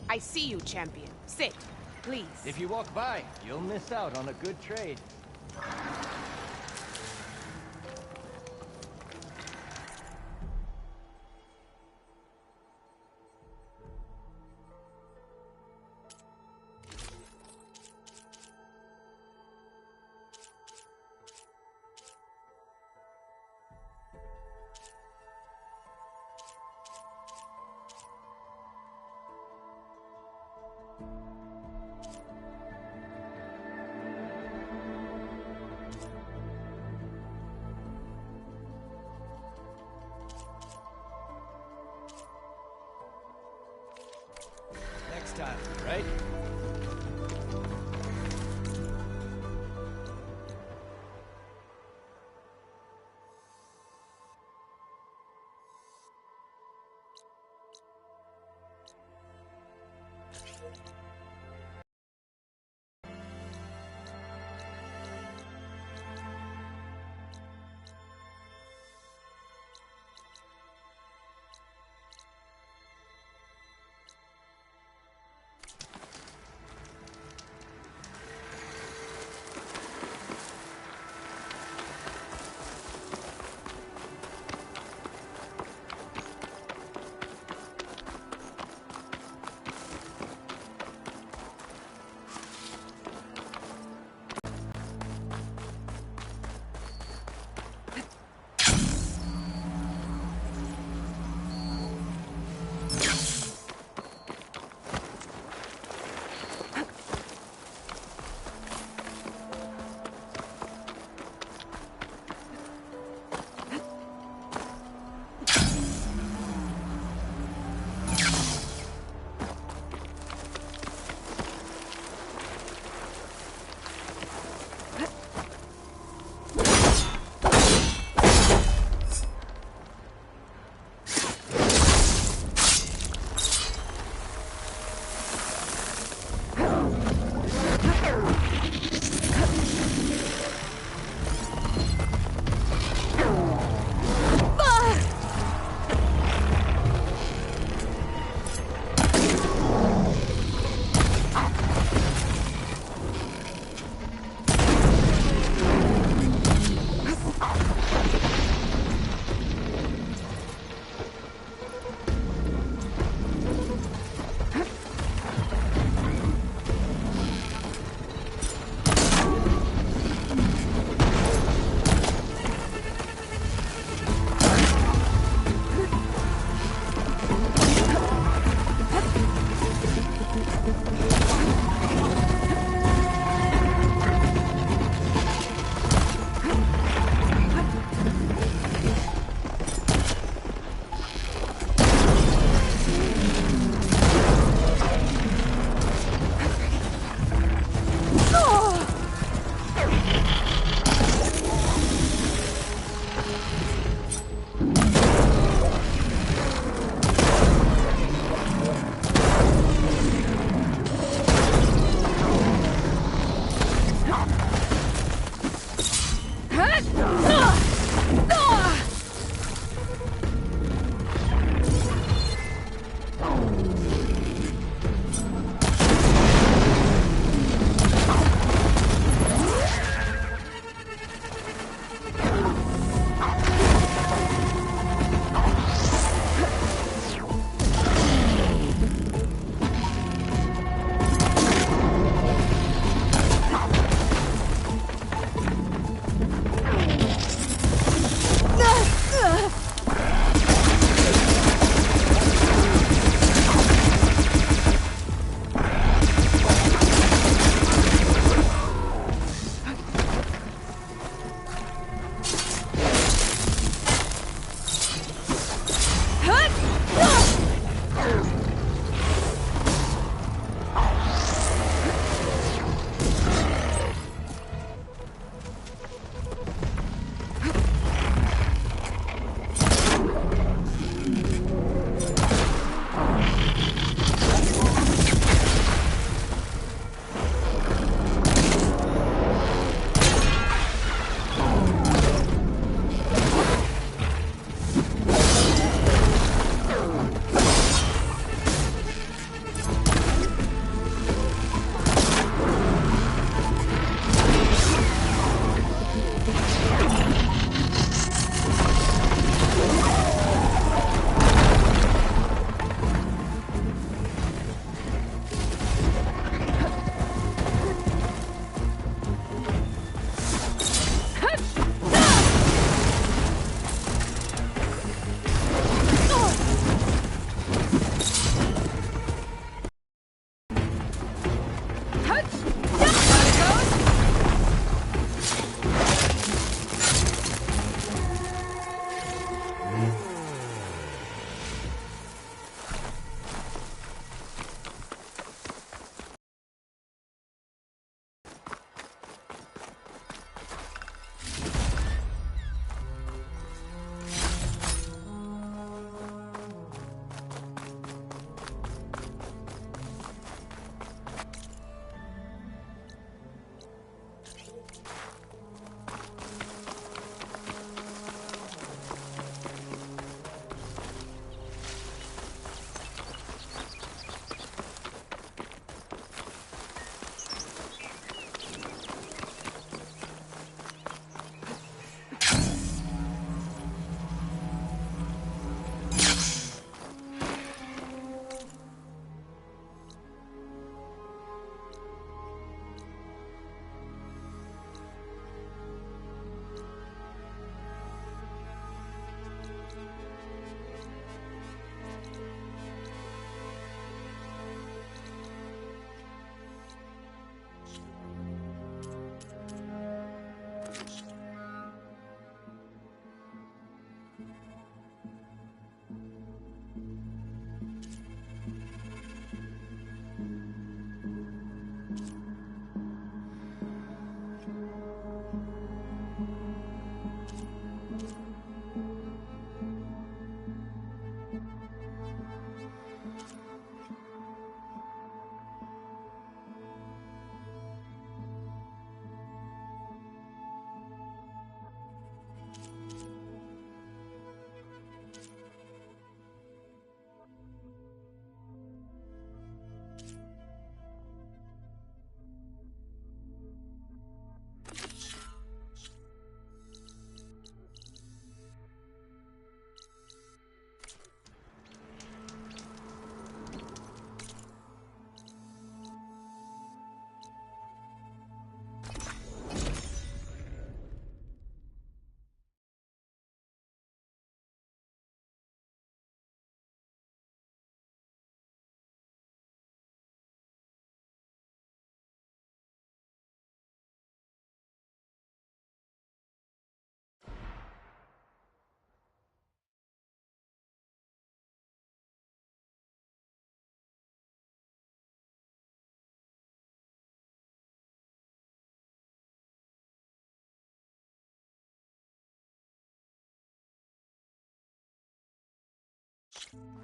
I see you, champion. Sit, please. If you walk by, you'll miss out on a good trade. Next time, right?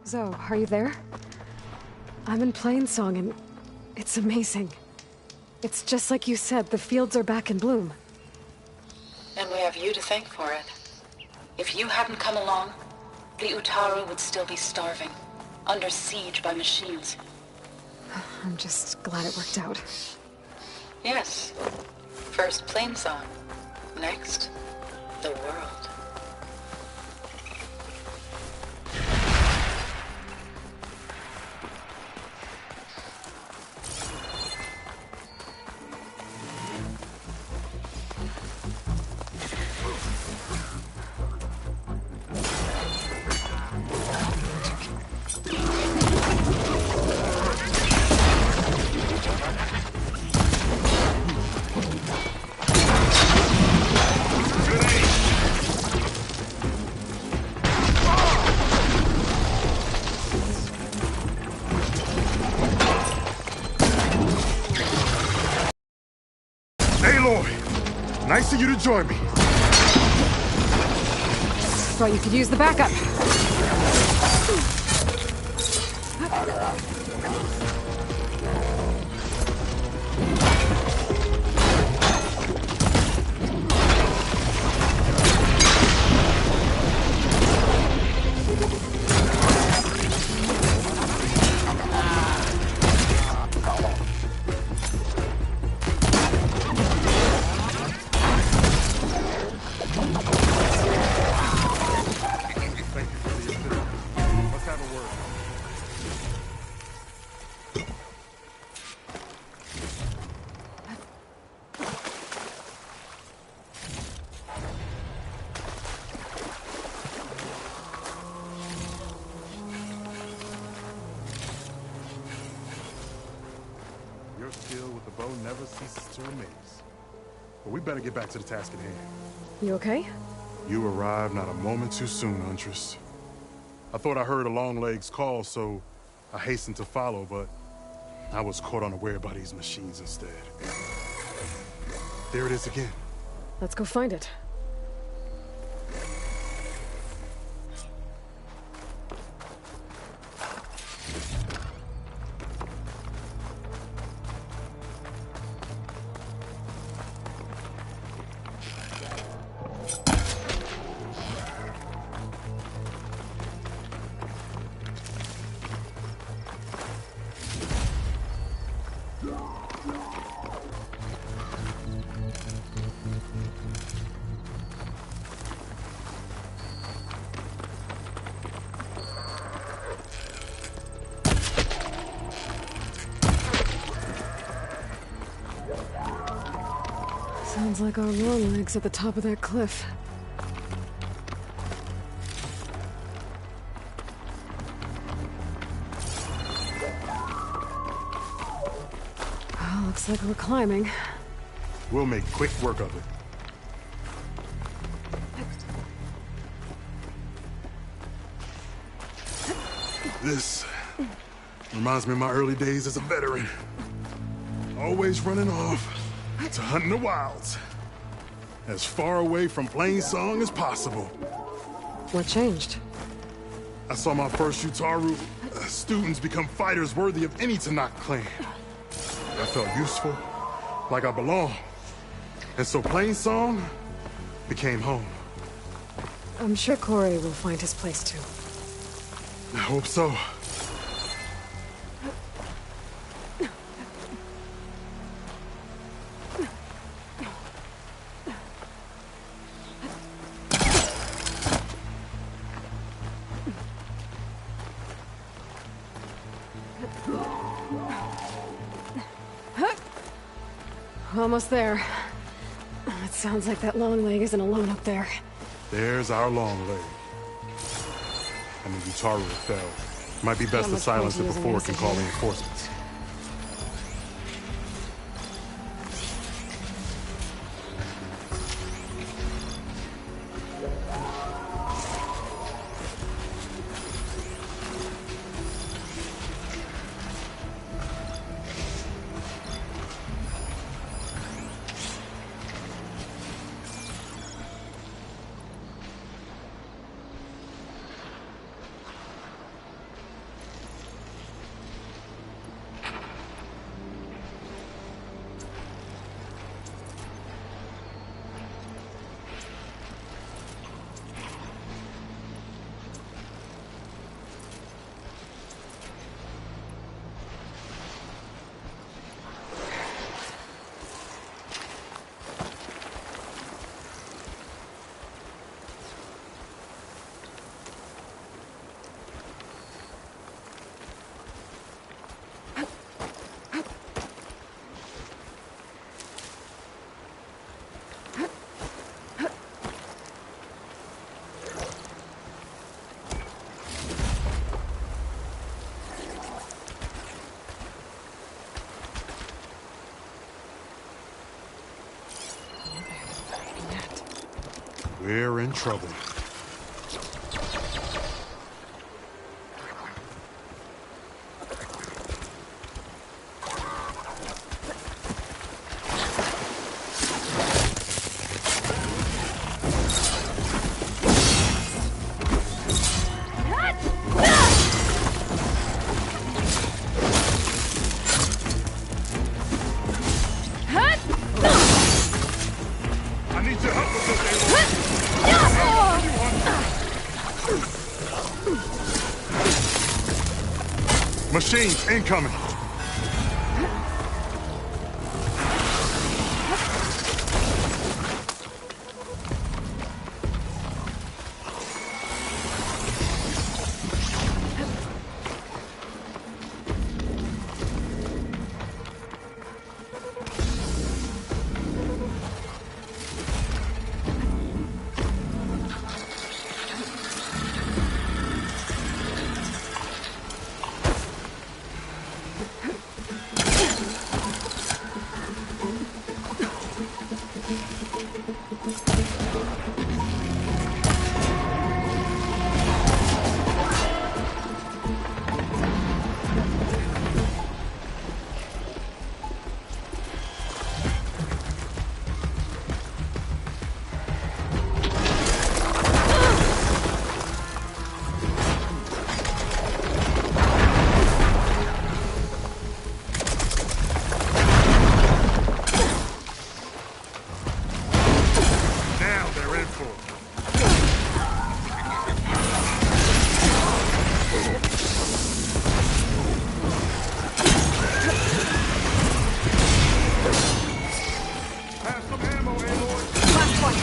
So, are you there? I'm in Plainsong and it's amazing. It's just like you said, the fields are back in bloom. And we have you to thank for it. If you hadn't come along, the Utaru would still be starving, under siege by machines. I'm just glad it worked out. Yes. First Plainsong. Next, the world. Nice of you to join me. Thought you could use the backup. Your skill with the bow never ceases to amaze. But we better get back to the task at hand. You okay? You arrived not a moment too soon, Huntress. I thought I heard a Longleg's call, so I hastened to follow, but I was caught unaware by these machines instead. There it is again. Let's go find it. Sounds like our long legs at the top of that cliff. Oh, looks like we're climbing. We'll make quick work of it. This reminds me of my early days as a veteran. Always running off to hunt in the wilds. As far away from Plainsong as possible. What changed? I saw my first Utaru students become fighters worthy of any Tanakh clan. I felt useful, like I belonged. And so Plainsong became home. I'm sure Corey will find his place too. I hope so. Almost there. It sounds like that long leg isn't alone up there. There's our long leg. And the Utaru fell. Might be best to silence it before it can call reinforcements. We're in trouble. I need your help with this, Aloy. Machines incoming. Now they're in for it. Have some ammo, Aloy. Last one.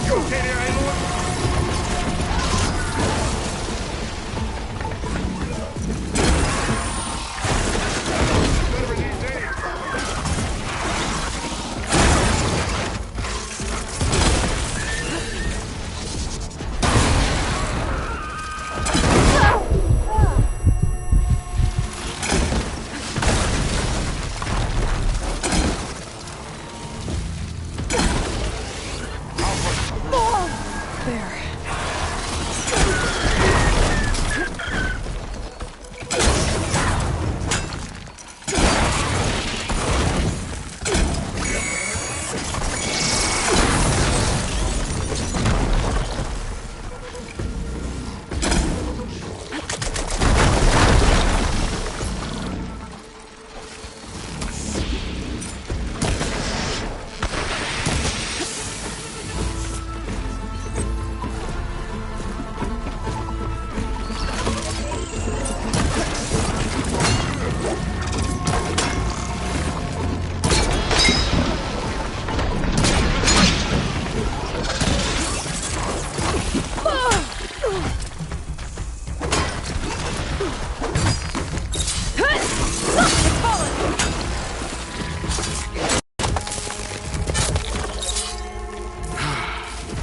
You okay there, Aloy? Better these days. There.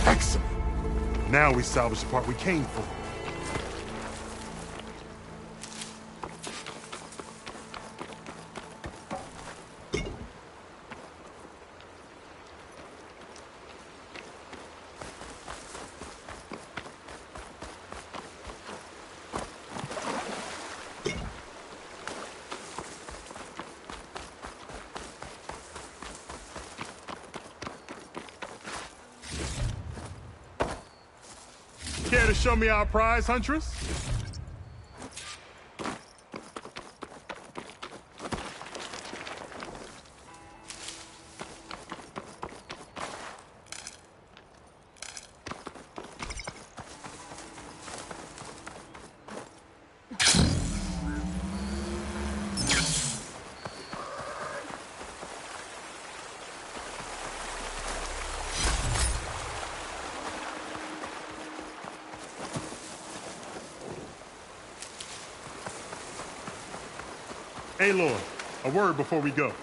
Excellent. Now we salvage the part we came for. Care to show me our prize, Huntress? Aloy, a word before we go.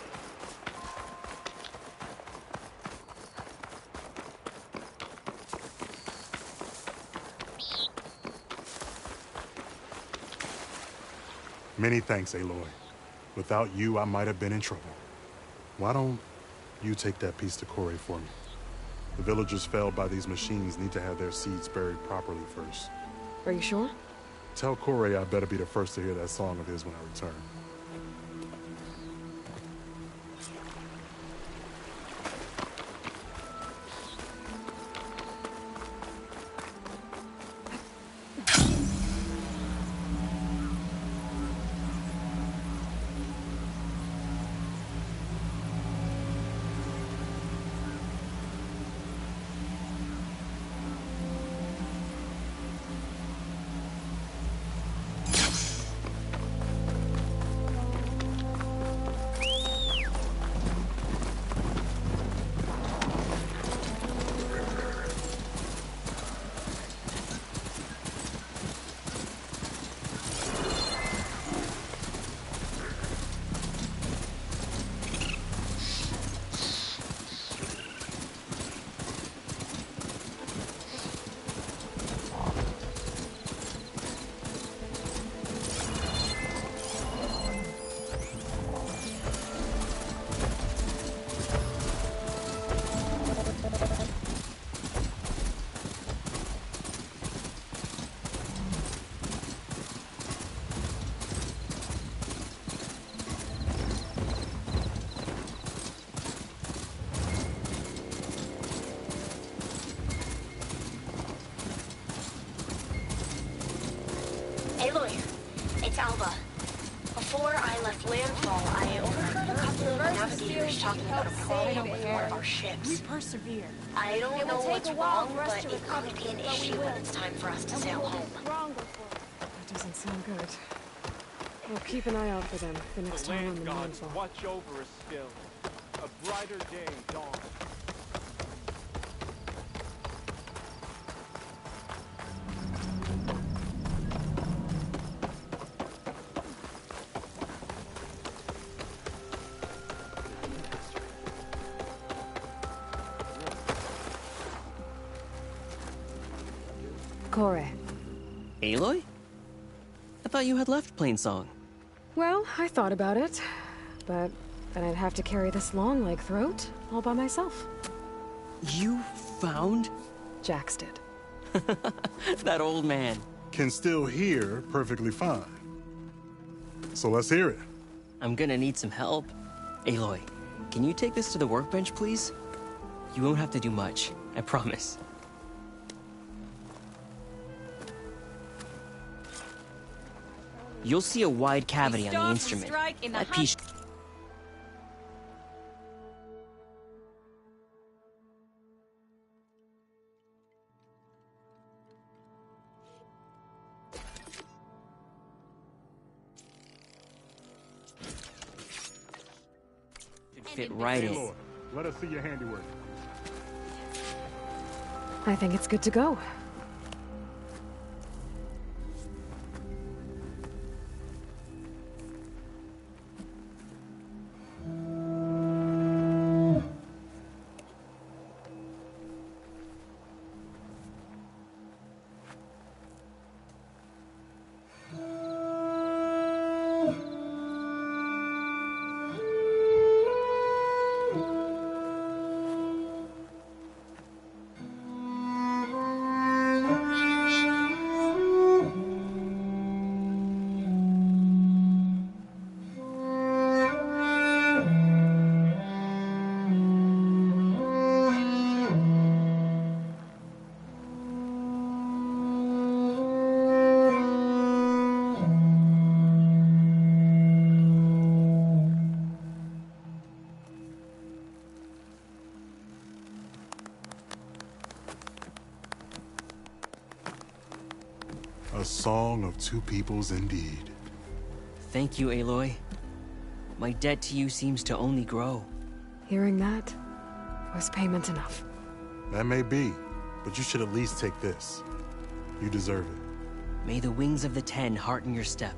Many thanks, Aloy. Without you, I might have been in trouble. Why don't you take that piece to Corey for me? The villagers felled by these machines need to have their seeds buried properly first. Are you sure? Tell Corey I better be the first to hear that song of his when I return. Aloy, it's Alba. Before I left landfall, I overheard a couple of navigators talking about a problem with one of our ships. We persevere. I don't It know will take what's a while wrong, for us but to it recover, could be an but we issue will. when it's time for us to And sail we'll get home. stronger for it. That doesn't sound good. We'll keep an eye out for them the next The time on land the gods landfall. watch over us still. A brighter day dawns. Corey. Aloy? I thought you had left Plainsong. Well, I thought about it, but then I'd have to carry this long leg throat all by myself. You found Jax did. that old man. Can still hear perfectly fine. So let's hear it. I'm gonna need some help. Aloy, can you take this to the workbench, please? You won't have to do much, I promise. You'll see a wide cavity on the instrument. That piece. Should fit right in. Aloy, let us see your handiwork. I think it's good to go. A song of two peoples indeed. Thank you, Aloy. My debt to you seems to only grow. Hearing that was payment enough. That may be, but you should at least take this. You deserve it. May the wings of the Ten hearten your step.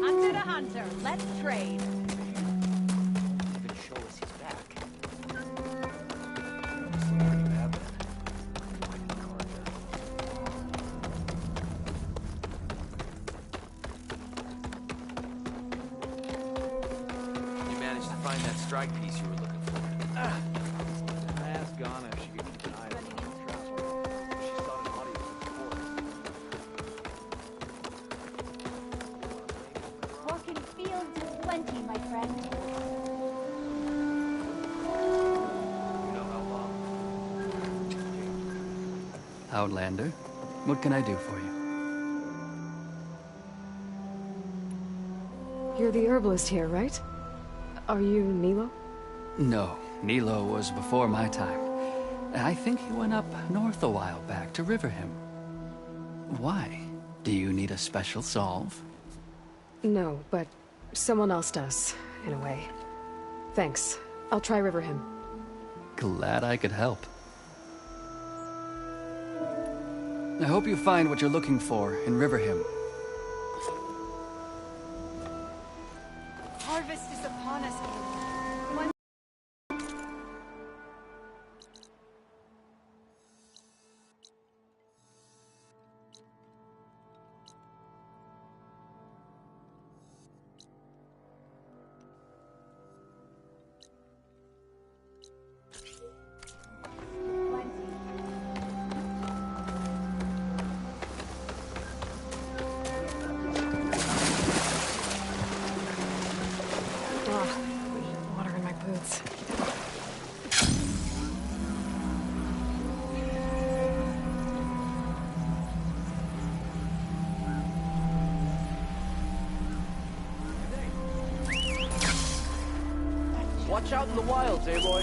Hunter to hunter, let's trade. Even show us he's back. Where you have it? You managed to find that strike piece you were looking for. I asked Ghana if she could keep an eye on the trap. She thought his body was before. Walking fields of plenty, my friend. You know how long? Outlander, what can I do for you? You're the herbalist here, right? Are you Nilo? No, Nilo was before my time. I think he went up north a while back to Riverhim. Why? Do you need a special solve? No, but someone else does, in a way. Thanks. I'll try Riverhim. Glad I could help. I hope you find what you're looking for in Riverhim. Harvest is upon us. Water in my boots. Watch out in the wilds, Aloy.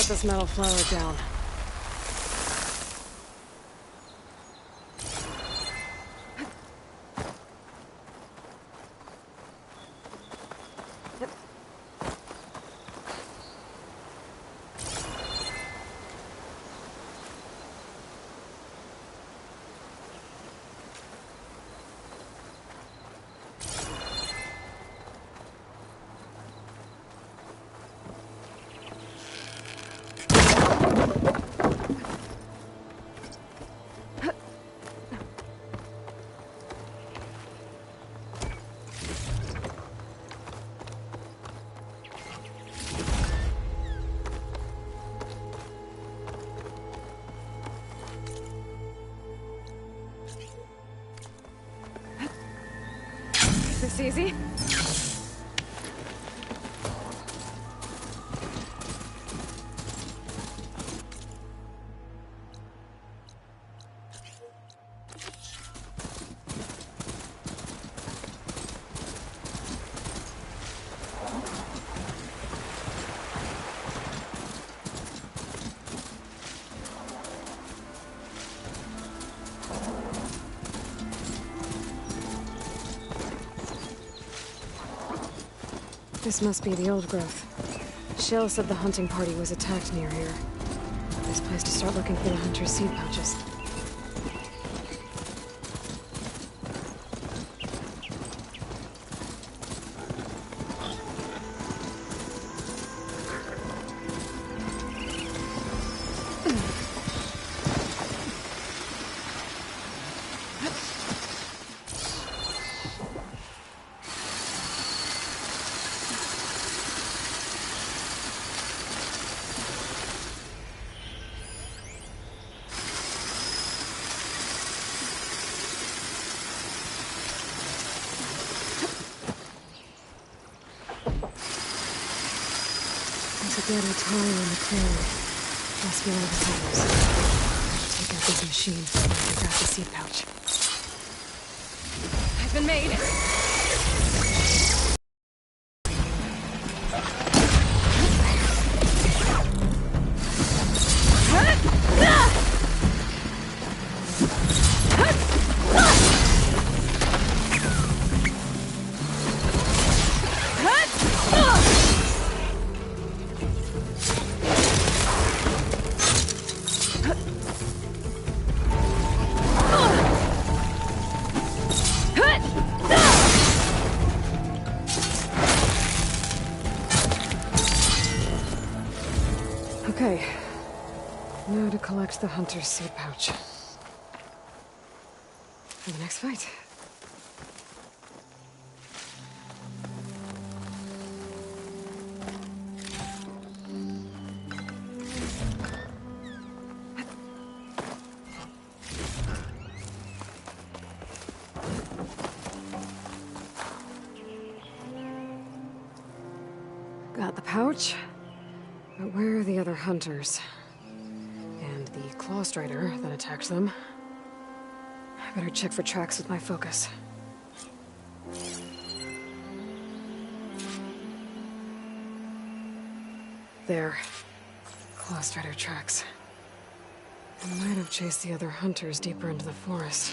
this metal flower down. This easy? This must be the old growth. Shell said the hunting party was attacked near here. Best place to start looking for the hunter's seed pouches. Dead Utaru in the clearing. Must be one of the hunters. Take out this machine so I can grab the seed pouch. I've been made. Okay. Now to collect the hunter's seed pouch. For the next fight. Got the pouch. But where are the other hunters? And the claw strider that attacked them? I better check for tracks with my focus. There. Claw strider tracks. I might have chased the other hunters deeper into the forest.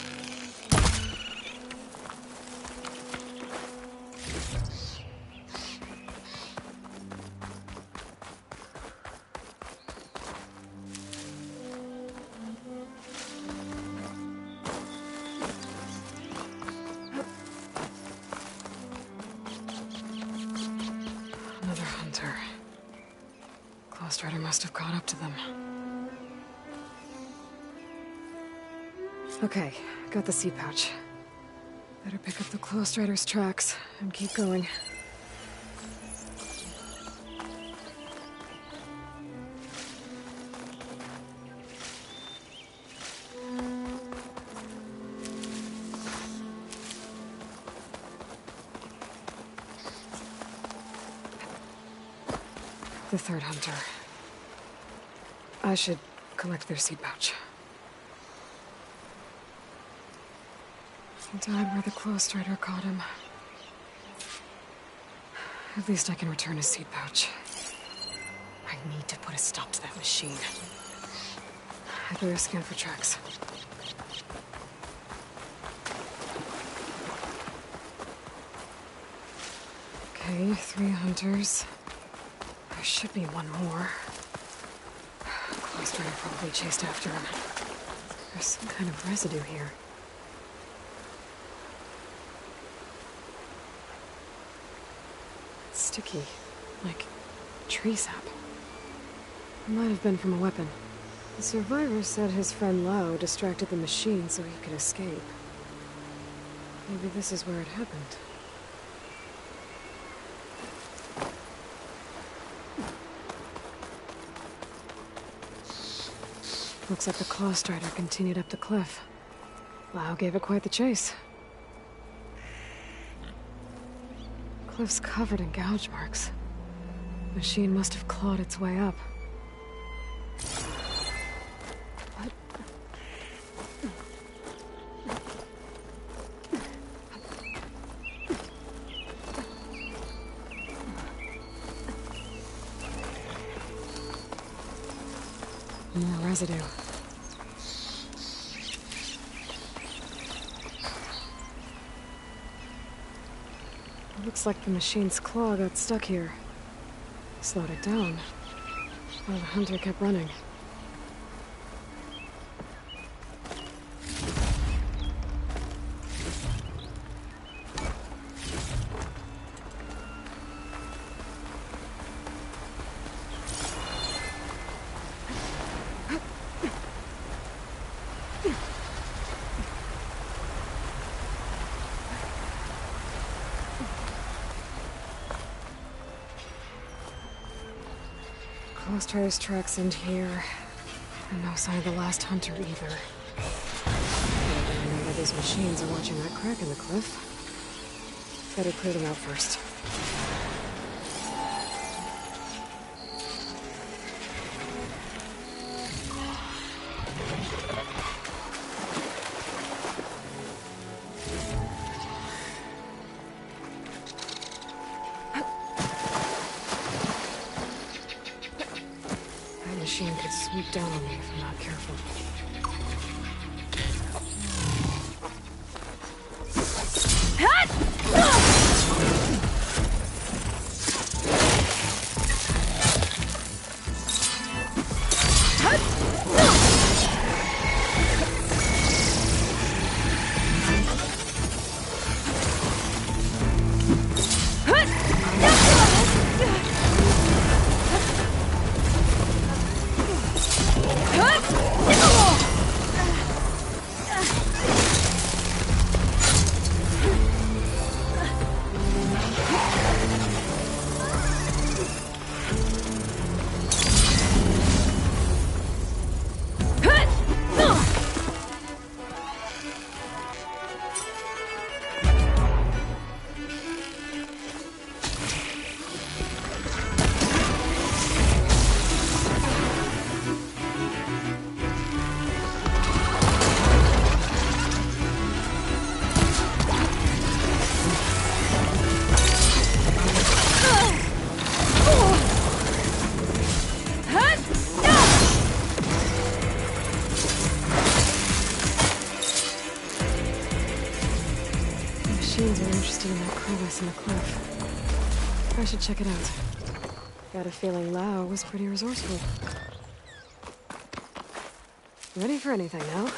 Strider must have caught up to them. Okay, got the seed pouch. Better pick up the Claw Strider's tracks and keep going. The third hunter. I should collect their seed pouch. He died where the Claw Strider caught him. At least I can return his seed pouch. I need to put a stop to that machine. I better scan for tracks. Okay, 3 hunters. There should be one more. Clostrider probably chased after him. There's some kind of residue here. It's sticky, like tree sap. It might have been from a weapon. The survivor said his friend Lao distracted the machine so he could escape. Maybe this is where it happened. Looks like the Clostrider continued up the cliff. Lao gave it quite the chase. Cliff's covered in gouge marks. Machine must have clawed its way up. What? More residue. Looks like the machine's claw got stuck here. Slowed it down, while the hunter kept running. Clostrider's tracks end here, and no sign of the last hunter either. Maybe these machines are watching that crack in the cliff. Better clear them out first. Machine could swoop down on me if I'm not careful. Machines are interested in that crevice in the cliff. I should check it out. Got a feeling Lao was pretty resourceful. Ready for anything now?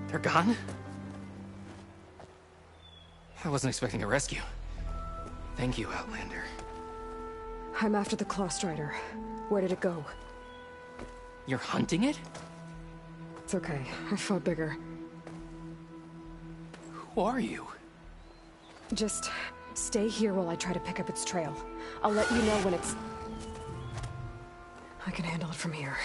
They're gone? I wasn't expecting a rescue. Thank you, Outlander. I'm after the Claw Strider. Where did it go? You're hunting it? It's okay. I fought bigger. Who are you? Just stay here while I try to pick up its trail. I'll let you know when it's... I can handle it from here.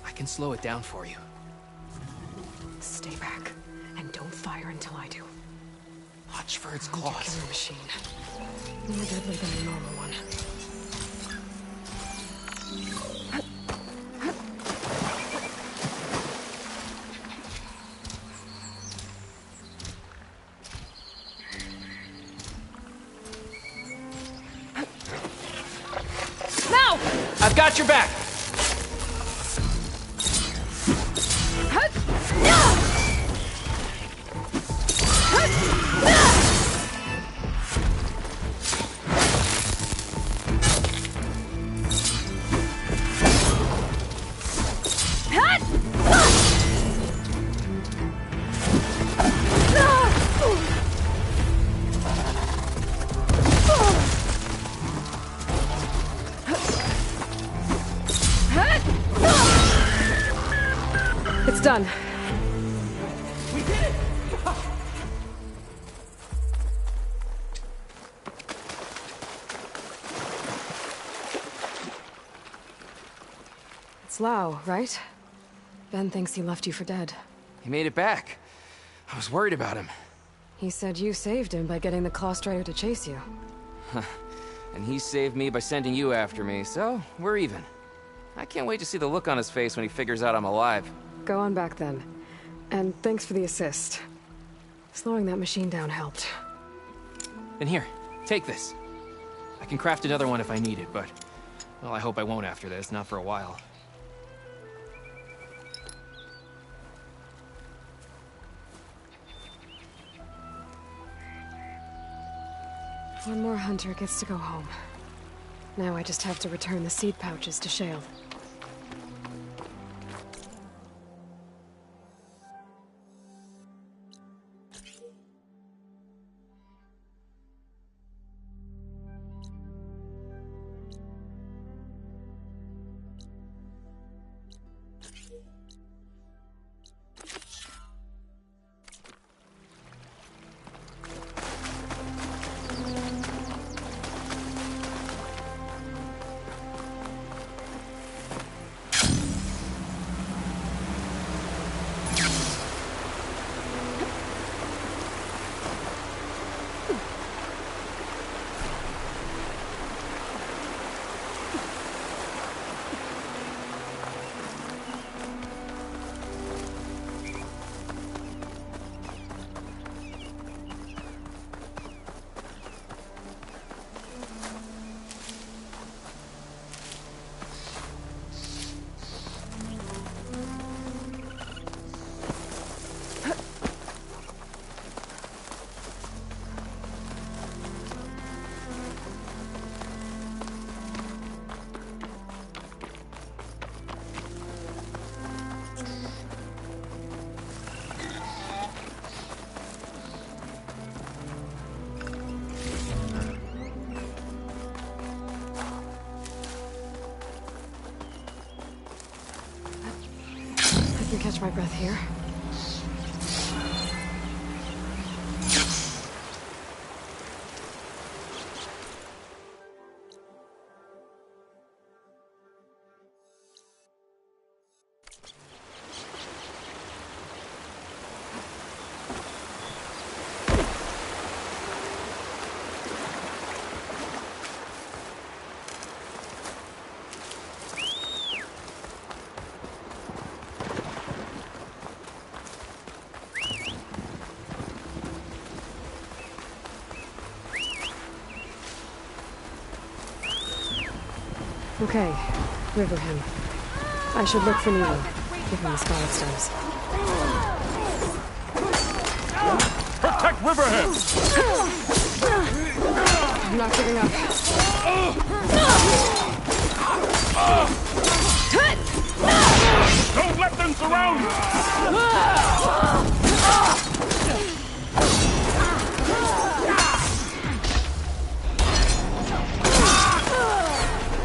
I can slow it down for you. Stay back, and don't fire until I do. Watch for its Your claws. killer machine. More deadly than the normal one. I've got your back! It's done. We did it! It's Lau, right? Ben thinks he left you for dead. He made it back. I was worried about him. He said you saved him by getting the Claw Strider to chase you. And he saved me by sending you after me, so we're even. I can't wait to see the look on his face when he figures out I'm alive. Go on back then. And thanks for the assist. Slowing that machine down helped. And here, take this. I can craft another one if I need it, but... well, I hope I won't after this, not for a while. One more hunter gets to go home. Now I just have to return the seed pouches to Shale. I can catch my breath here. Okay, river him. I should look for Nilo. Give him the scarlet stones. Protect river him! I'm not giving up. Don't let them surround you!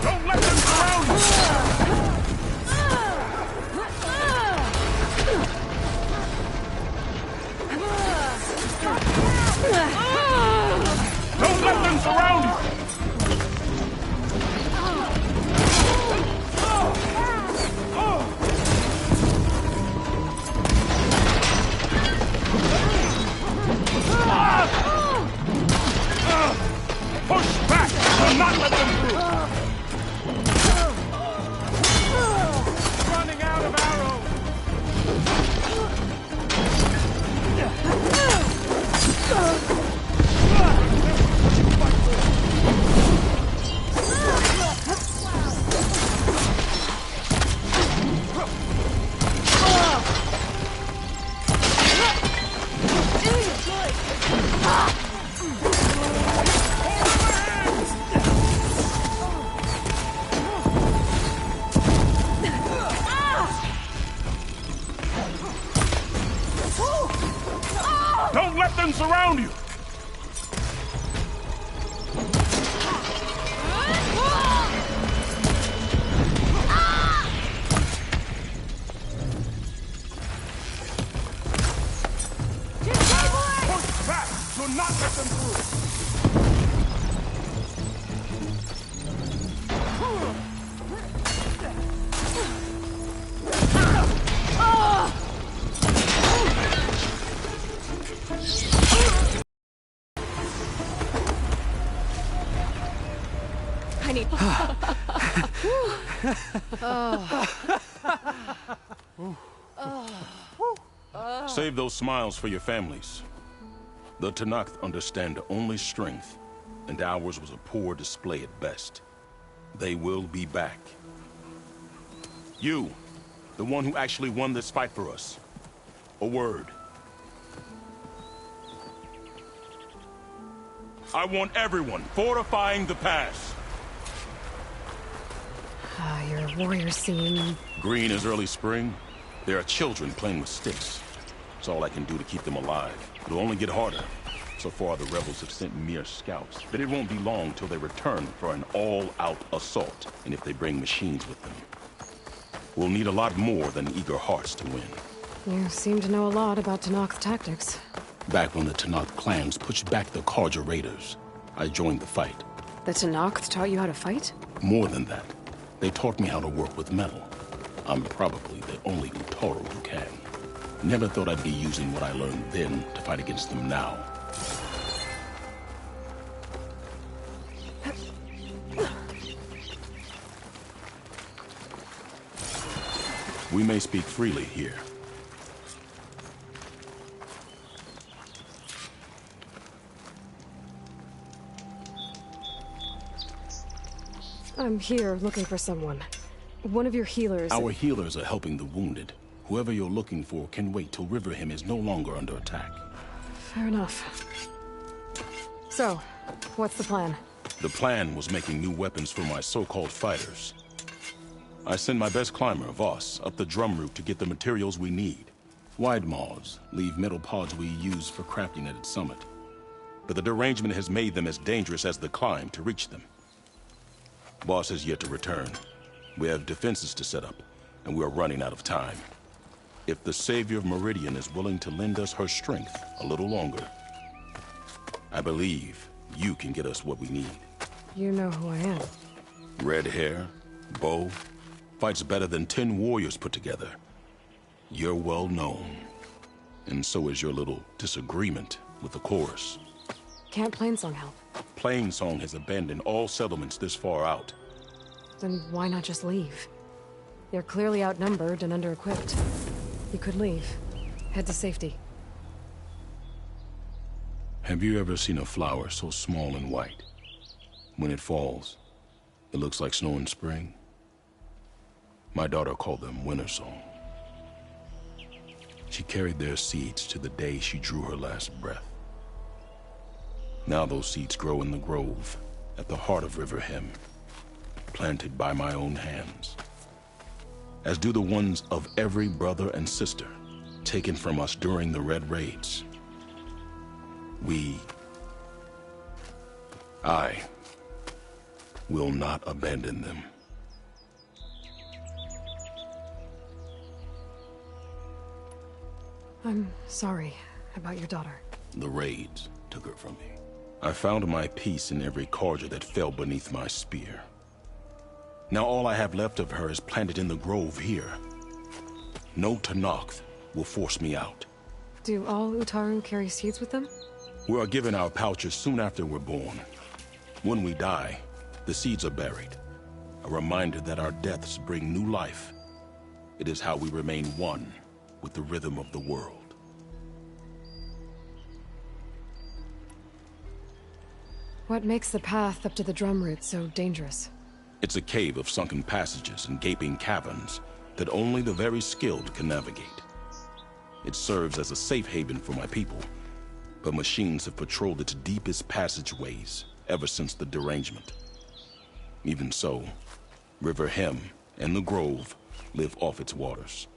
Don't let them surround you! Don't let them surround you! Push back! Do not let them through! Running out of arrows! Don't let them surround you! Push back! Do not let them through! I need... Save those smiles for your families. The Tanakh understand only strength, and ours was a poor display at best. They will be back. You, the one who actually won this fight for us. A word. I want everyone fortifying the pass. Your warriors seem... Green is early spring. There are children playing with sticks. It's all I can do to keep them alive. It'll only get harder. So far, the rebels have sent mere scouts. But it won't be long till they return for an all-out assault. And if they bring machines with them, we'll need a lot more than eager hearts to win. You seem to know a lot about Tanakh's tactics. Back when the Tanakh clans pushed back the Karja raiders, I joined the fight. The Tanakh taught you how to fight? More than that, they taught me how to work with metal. I'm probably the only Utaru who can. Never thought I'd be using what I learned then to fight against them now. We may speak freely here. I'm here looking for someone. One of your healers... Our healers are helping the wounded. Whoever you're looking for can wait till Riverhim is no longer under attack. Fair enough. So, what's the plan? The plan was making new weapons for my so-called fighters. I send my best climber, Voss, up the drum route to get the materials we need. Wide maws leave metal pods we use for crafting at its summit. But the derangement has made them as dangerous as the climb to reach them. Boss has yet to return. We have defenses to set up, and we are running out of time. If the Savior of Meridian is willing to lend us her strength a little longer, I believe you can get us what we need. You know who I am. Red hair, bow, fights better than 10 warriors put together. You're well known. And so is your little disagreement with the chorus. Can't Plainsong help? Plainsong has abandoned all settlements this far out. Then why not just leave? They're clearly outnumbered and under-equipped. You could leave. Head to safety. Have you ever seen a flower so small and white? When it falls, it looks like snow in spring. My daughter called them winter song. She carried their seeds to the day she drew her last breath. Now those seeds grow in the grove, at the heart of River Hem, planted by my own hands. As do the ones of every brother and sister taken from us during the Red Raids. I will not abandon them. I'm sorry about your daughter. The raids took her from me. I found my peace in every cordial that fell beneath my spear. Now all I have left of her is planted in the grove here. No Tenakth will force me out. Do all Utaru carry seeds with them? We are given our pouches soon after we're born. When we die, the seeds are buried. A reminder that our deaths bring new life. It is how we remain one with the rhythm of the world. What makes the path up to the drum root so dangerous? It's a cave of sunken passages and gaping caverns that only the very skilled can navigate. It serves as a safe haven for my people, but machines have patrolled its deepest passageways ever since the derangement. Even so, River Hem and the Grove live off its waters.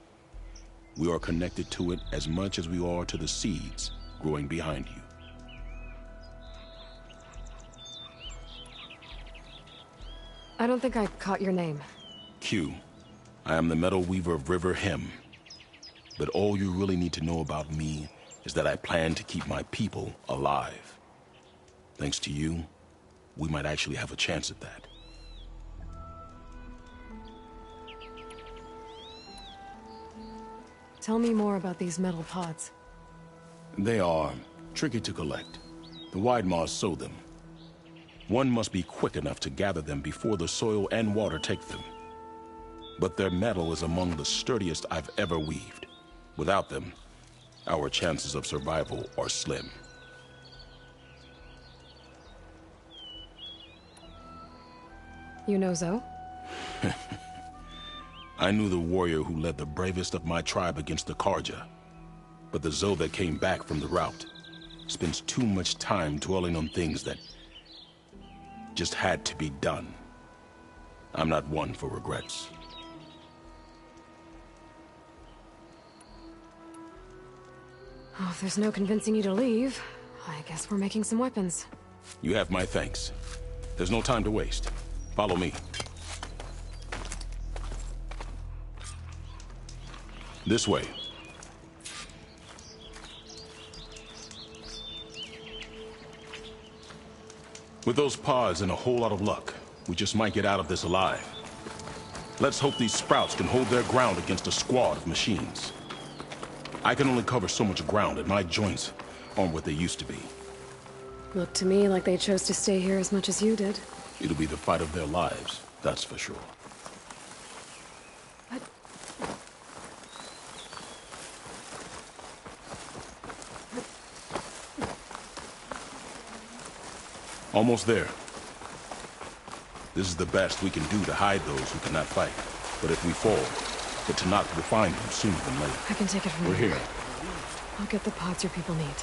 We are connected to it as much as we are to the seeds growing behind you. I don't think I caught your name. Q. I am the Metal Weaver of River Hem. But all you really need to know about me is that I plan to keep my people alive. Thanks to you, we might actually have a chance at that. Tell me more about these metal pods. They are tricky to collect. The Wide Maws sow them. One must be quick enough to gather them before the soil and water take them. But their metal is among the sturdiest I've ever weaved. Without them, our chances of survival are slim. You know Zoe? I knew the warrior who led the bravest of my tribe against the Karja. But the Zoe that came back from the rout spends too much time dwelling on things that just had to be done. I'm not one for regrets. Oh, if there's no convincing you to leave, I guess we're making some weapons. You have my thanks. There's no time to waste. Follow me. This way. With those pods and a whole lot of luck, we just might get out of this alive. Let's hope these sprouts can hold their ground against a squad of machines. I can only cover so much ground, and my joints aren't what they used to be. Looked to me like they chose to stay here as much as you did. It'll be the fight of their lives, that's for sure. What? Almost there. This is the best we can do to hide those who cannot fight. But if we fall, the Tenakth will find them sooner than later. I can take it from We're here. here. I'll get the pods your people need.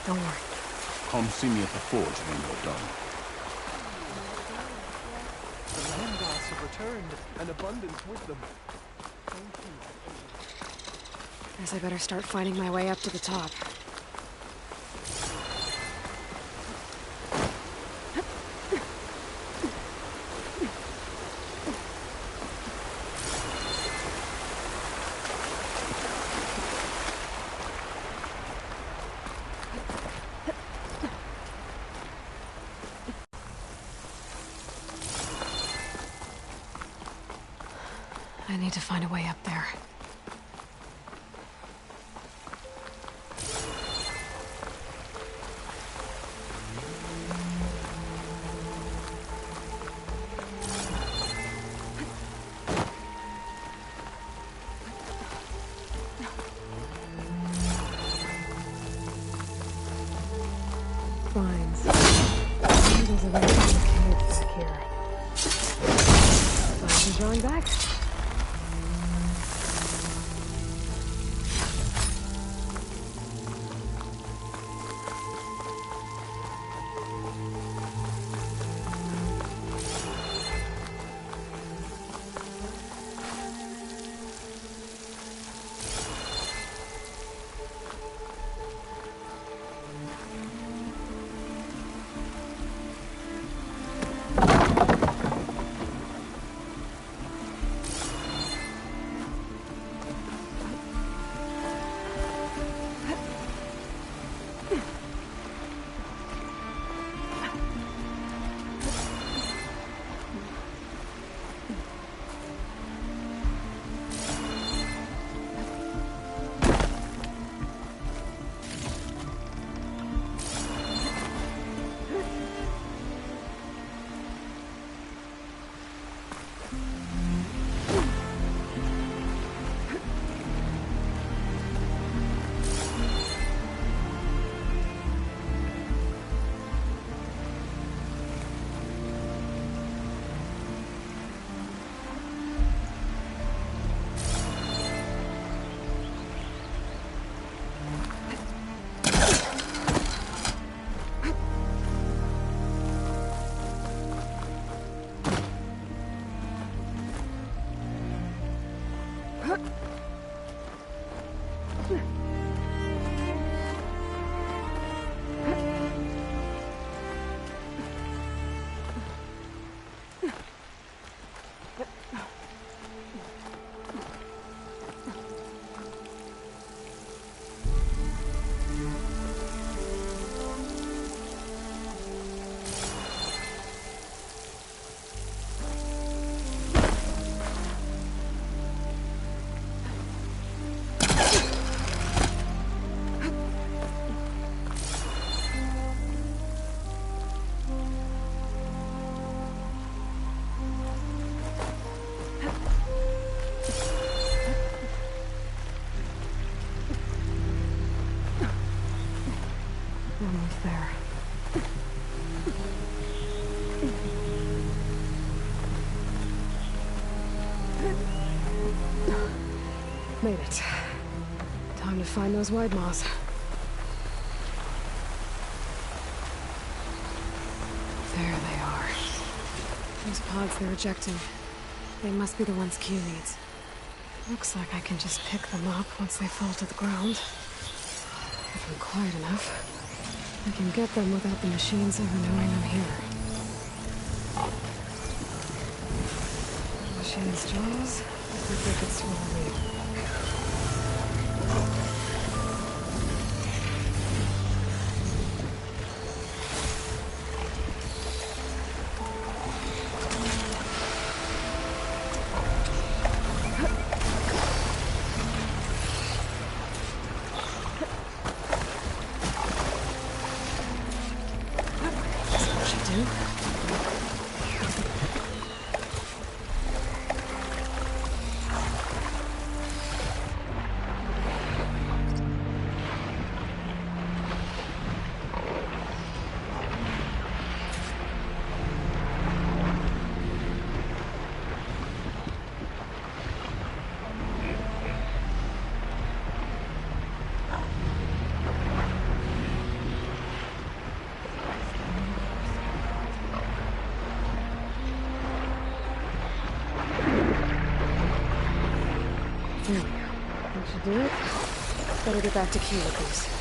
Don't worry. Come see me at the forge when you're done. The land gods have returned, and abundance with them. Guess I better start finding my way up to the top. I need to find a way up there. Vines. There's a way in the cave secure. Vines are drawing back. Almost there. Made it. Time to find those wide maws. There they are. Those pods they're ejecting. They must be the ones Q needs. Looks like I can just pick them up once they fall to the ground. If I'm quiet enough, I can get them without the machines ever knowing I'm here. Machine's jaws, I think they could swallow me. There we go. That should do it. Better get back to Q with these.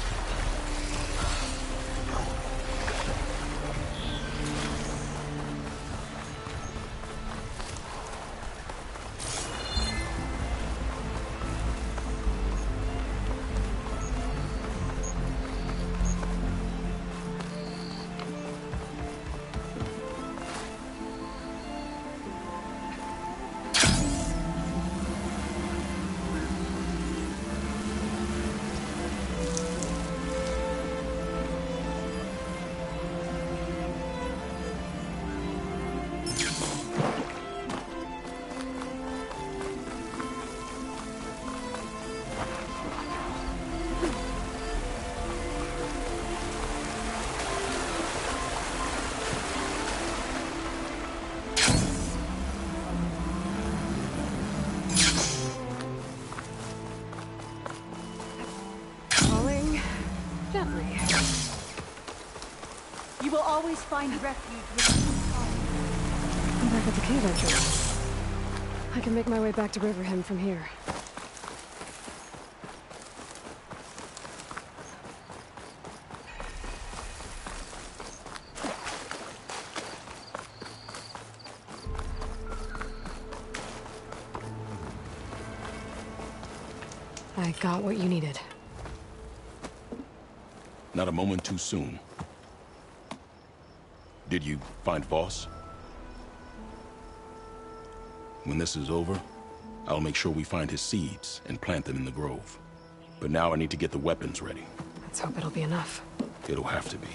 Gently. You will always find refuge with I'm back at the cave entrance. I can make my way back to Riverhim from here. I got what you needed. Not a moment too soon. Did you find Voss? When this is over, I'll make sure we find his seeds and plant them in the grove. But now I need to get the weapons ready. Let's hope it'll be enough. It'll have to be.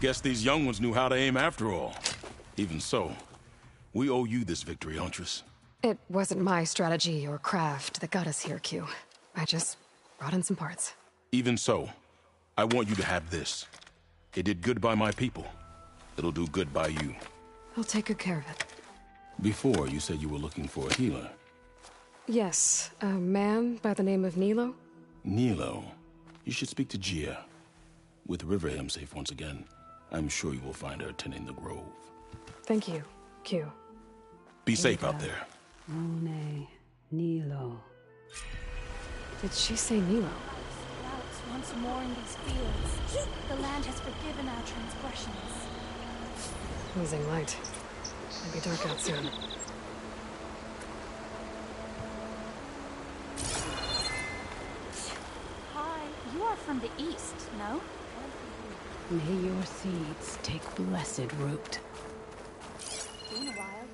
Guess these young ones knew how to aim after all. Even so, we owe you this victory, Huntress. It wasn't my strategy or craft that got us here, Q. I just brought in some parts. Even so, I want you to have this. It did good by my people. It'll do good by you. I'll take good care of it. Before, you said you were looking for a healer. Yes, a man by the name of Nilo. Nilo? You should speak to Gia. With Riverham safe once again, I'm sure you will find her tending the grove. Thank you, Q. Be safe out there. Mone, Nilo. Did she say Nilo? Sprouts once more in these fields. The land has forgiven our transgressions. Losing light. It'll be dark out soon. from the east, no? May your seeds take blessed root. Been a while.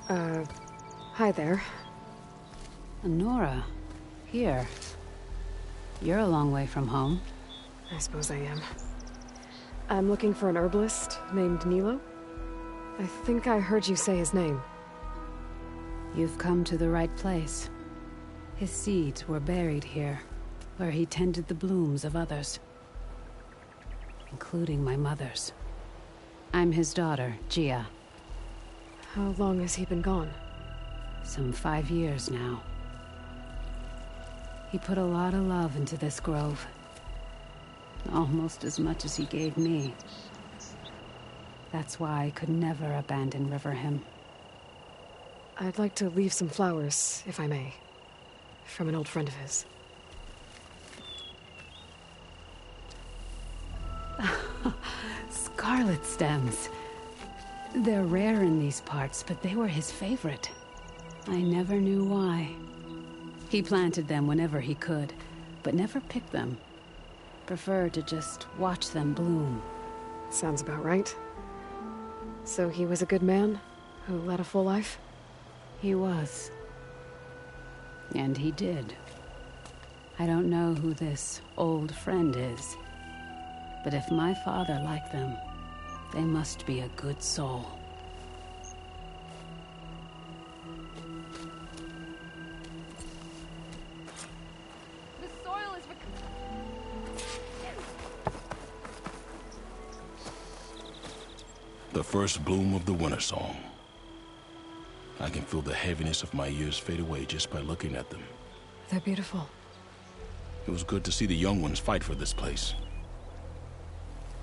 Sorry. Hi there. Nora, here. You're a long way from home. I suppose I am. I'm looking for an herbalist named Nilo. I think I heard you say his name. You've come to the right place. His seeds were buried here, where he tended the blooms of others, including my mother's. I'm his daughter, Gia. How long has he been gone? Some 5 years now. He put a lot of love into this grove. Almost as much as he gave me. That's why I could never abandon Riverhim. I'd like to leave some flowers, if I may. From an old friend of his. Scarlet stems. They're rare in these parts, but they were his favorite. I never knew why. He planted them whenever he could, but never picked them. Preferred to just watch them bloom. Sounds about right. So he was a good man who led a full life? He was. And he did. I don't know who this old friend is, but if my father liked them, they must be a good soul. The soil is The first bloom of the winter song. I can feel the heaviness of my years fade away just by looking at them. They're beautiful. It was good to see the young ones fight for this place.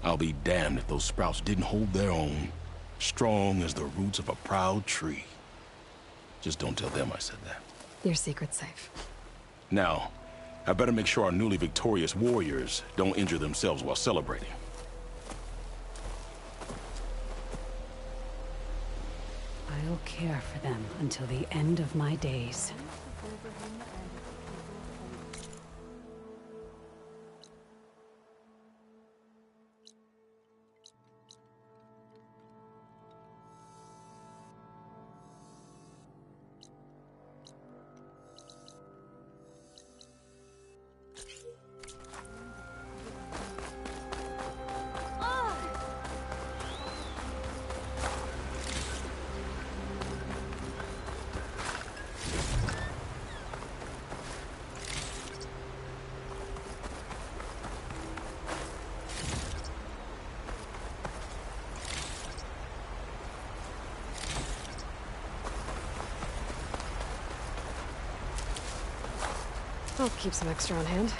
I'll be damned if those sprouts didn't hold their own, strong as the roots of a proud tree. Just don't tell them I said that. Your secret's safe. Now, I better make sure our newly victorious warriors don't injure themselves while celebrating. I'll care for them until the end of my days. I'll keep some extra on hand.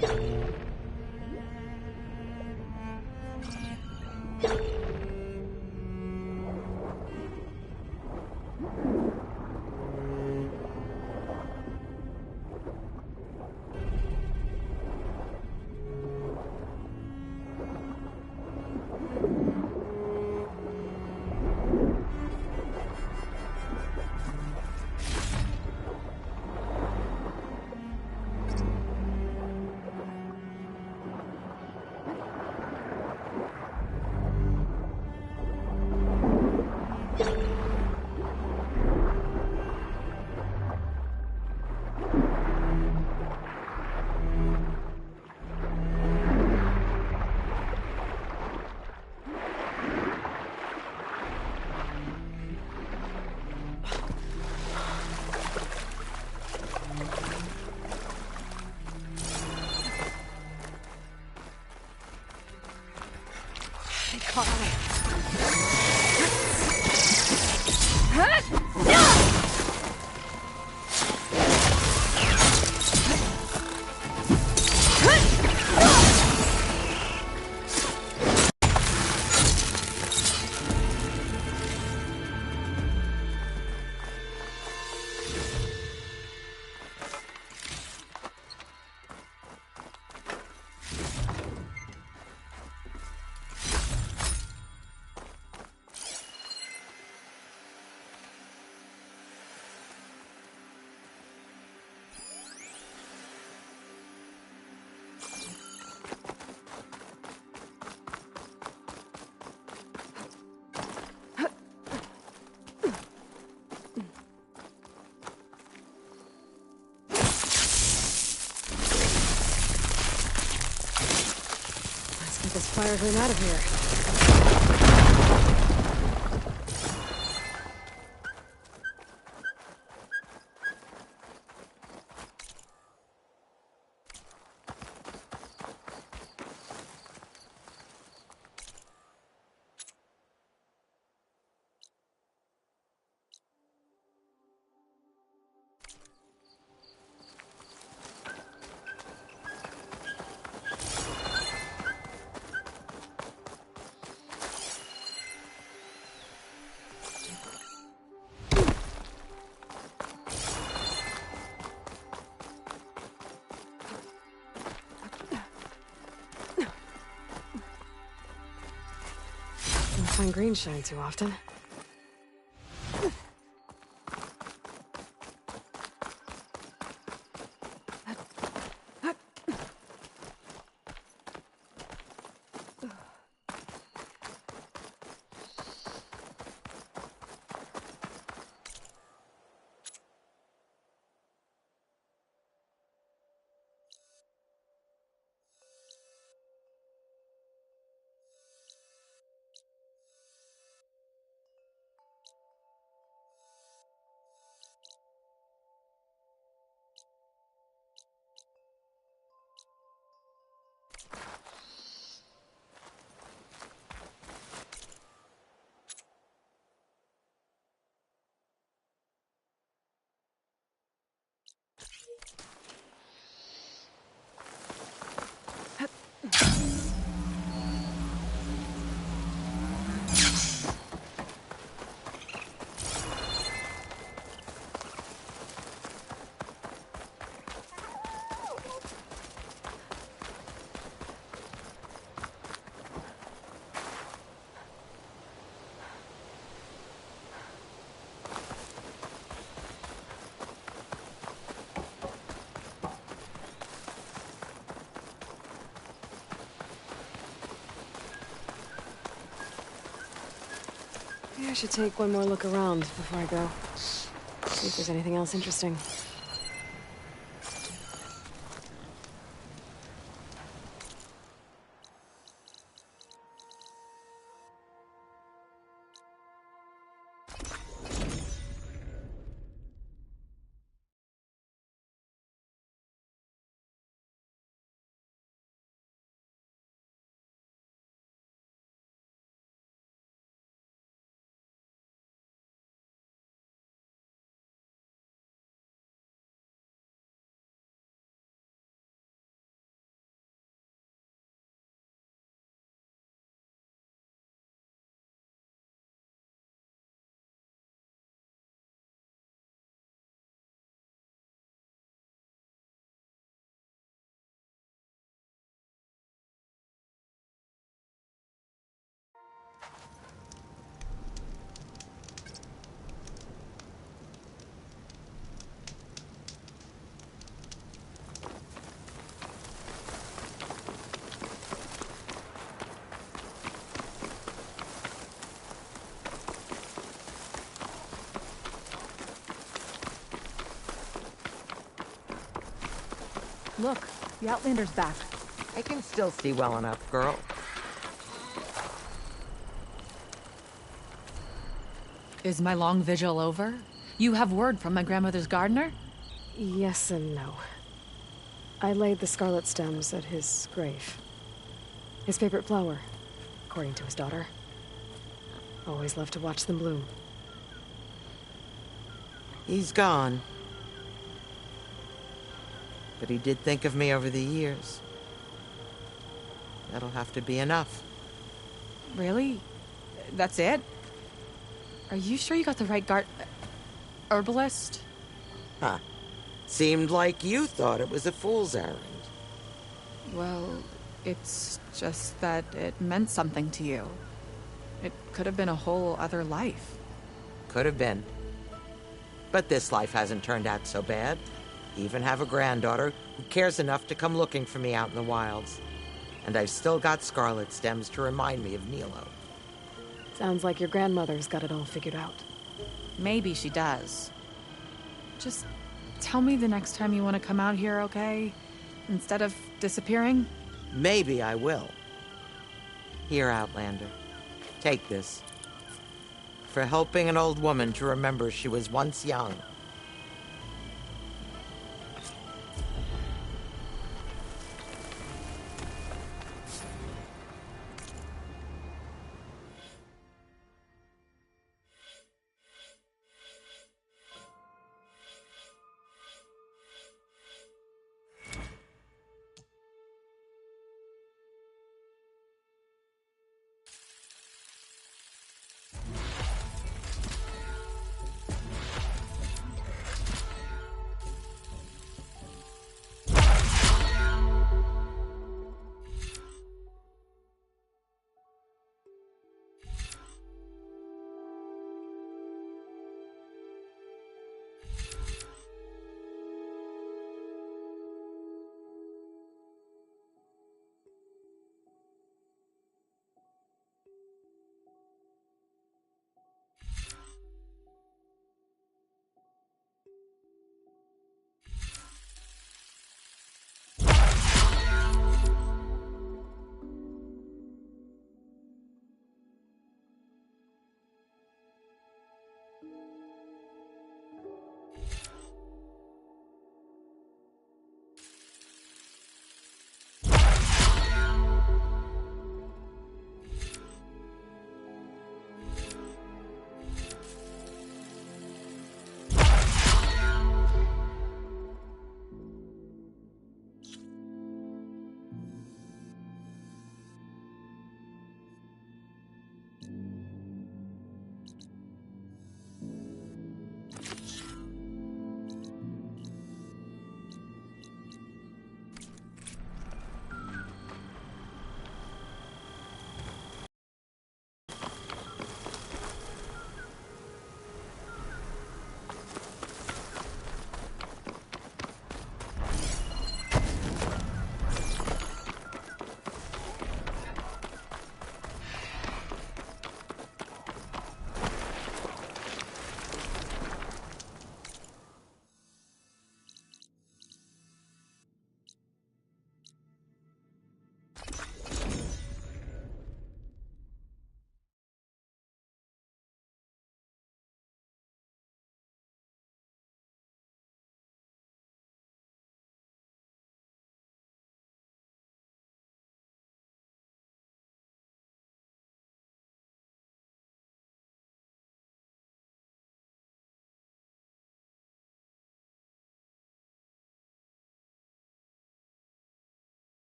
Get this fire gleam out of here. Don't find green shine too often. Maybe I should take one more look around before I go. See if there's anything else interesting. Look, the Outlander's back. I can still see well enough, girl. Is my long vigil over? You have word from my grandmother's gardener? Yes and no. I laid the scarlet stems at his grave. His favorite flower, according to his daughter. Always loved to watch them bloom. He's gone. But he did think of me over the years. That'll have to be enough. Really? That's it? Are you sure you got the right herbalist? Huh. Seemed like you thought it was a fool's errand. Well, it's just that it meant something to you. It could have been a whole other life. Could have been. But this life hasn't turned out so bad. Even have a granddaughter who cares enough to come looking for me out in the wilds. And I've still got scarlet stems to remind me of Nilo. Sounds like your grandmother's got it all figured out. Maybe she does. Just tell me the next time you want to come out here, okay? Instead of disappearing? Maybe I will. Here, Outlander. Take this. For helping an old woman to remember she was once young.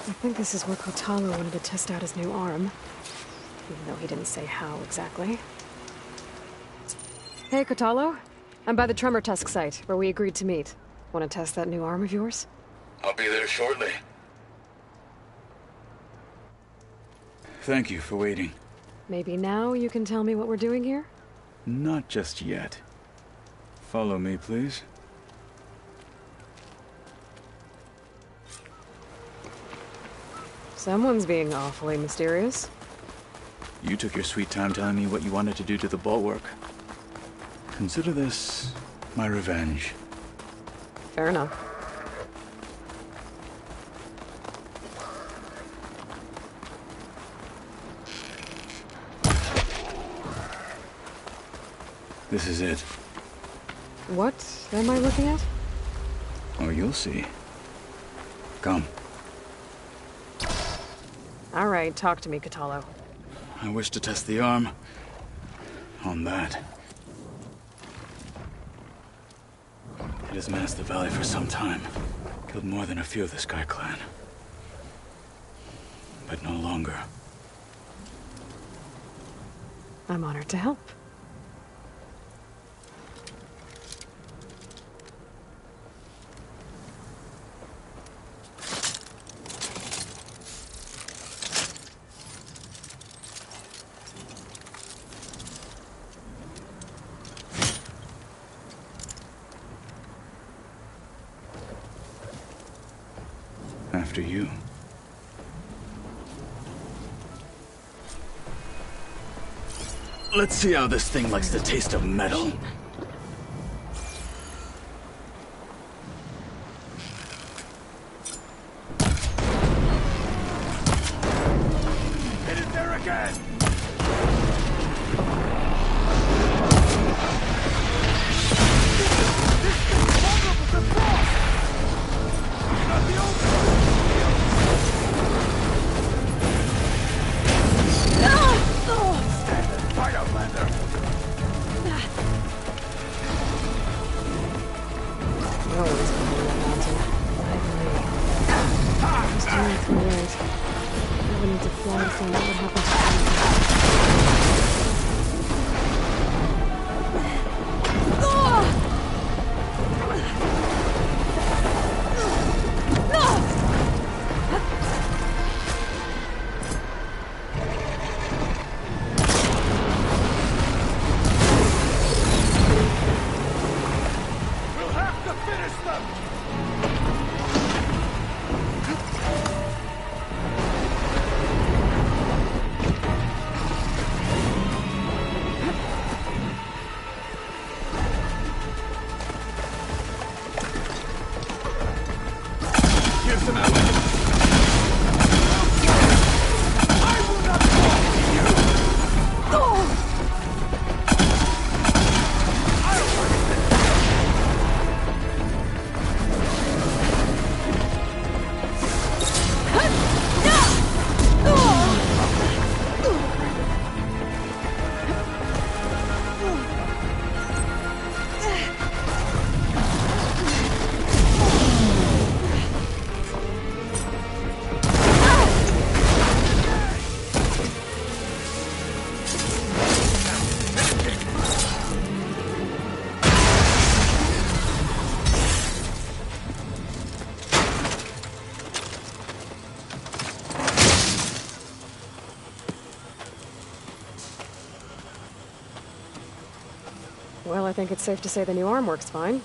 I think this is where Kotalo wanted to test out his new arm. Even though he didn't say how exactly. Hey, Kotalo. I'm by the Tremor Tusk site, where we agreed to meet. Want to test that new arm of yours? I'll be there shortly. Thank you for waiting. Maybe now you can tell me what we're doing here? Not just yet. Follow me, please. Someone's being awfully mysterious. You took your sweet time telling me what you wanted to do to the bulwark. Consider this my revenge. Fair enough. This is it. What am I looking at? Oh, you'll see. Come. All right, talk to me, Kotalo. I wish to test the arm on that. It has menaced the valley for some time. Killed more than a few of the Sky Clan. But no longer. I'm honored to help. After you. Let's see how this thing likes the taste of metal. Hit it there again! Well, I think it's safe to say the new arm works fine.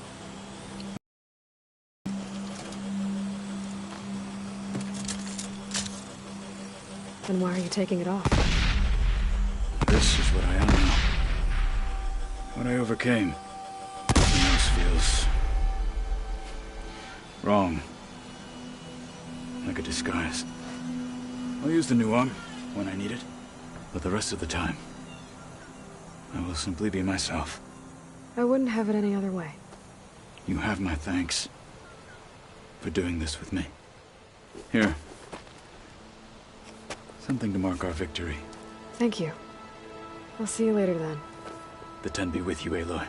Then why are you taking it off? This is what I am now. What I overcame. Everything else feels wrong. Like a disguise. I'll use the new arm when I need it, but the rest of the time, I will simply be myself. I wouldn't have it any other way. You have my thanks for doing this with me. Here. Something to mark our victory. Thank you. I'll see you later then. The Ten be with you, Aloy.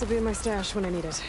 This'll be in my stash when I need it.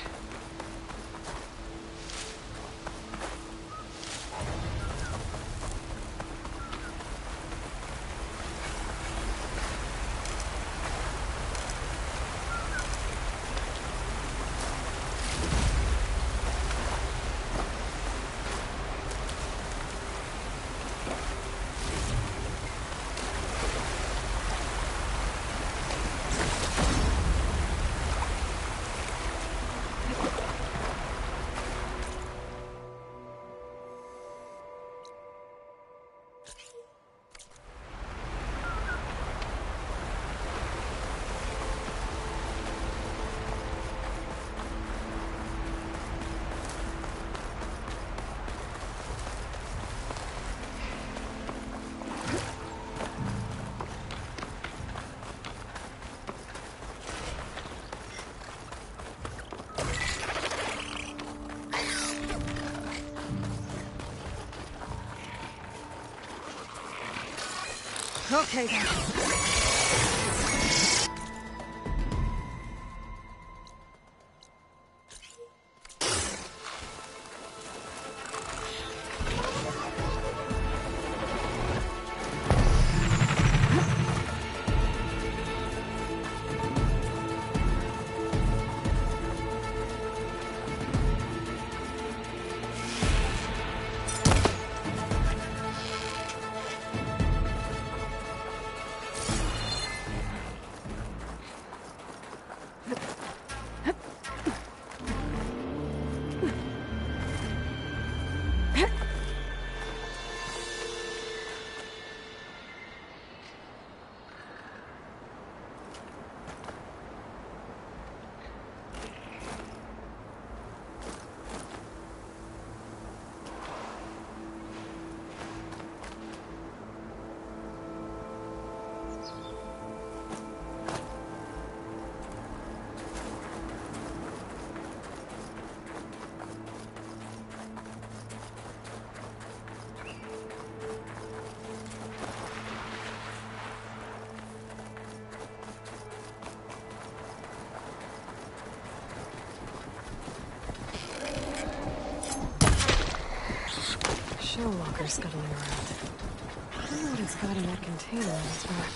Okay, then. Shell walker scuttling around. I don't know what it's got in that container on its back.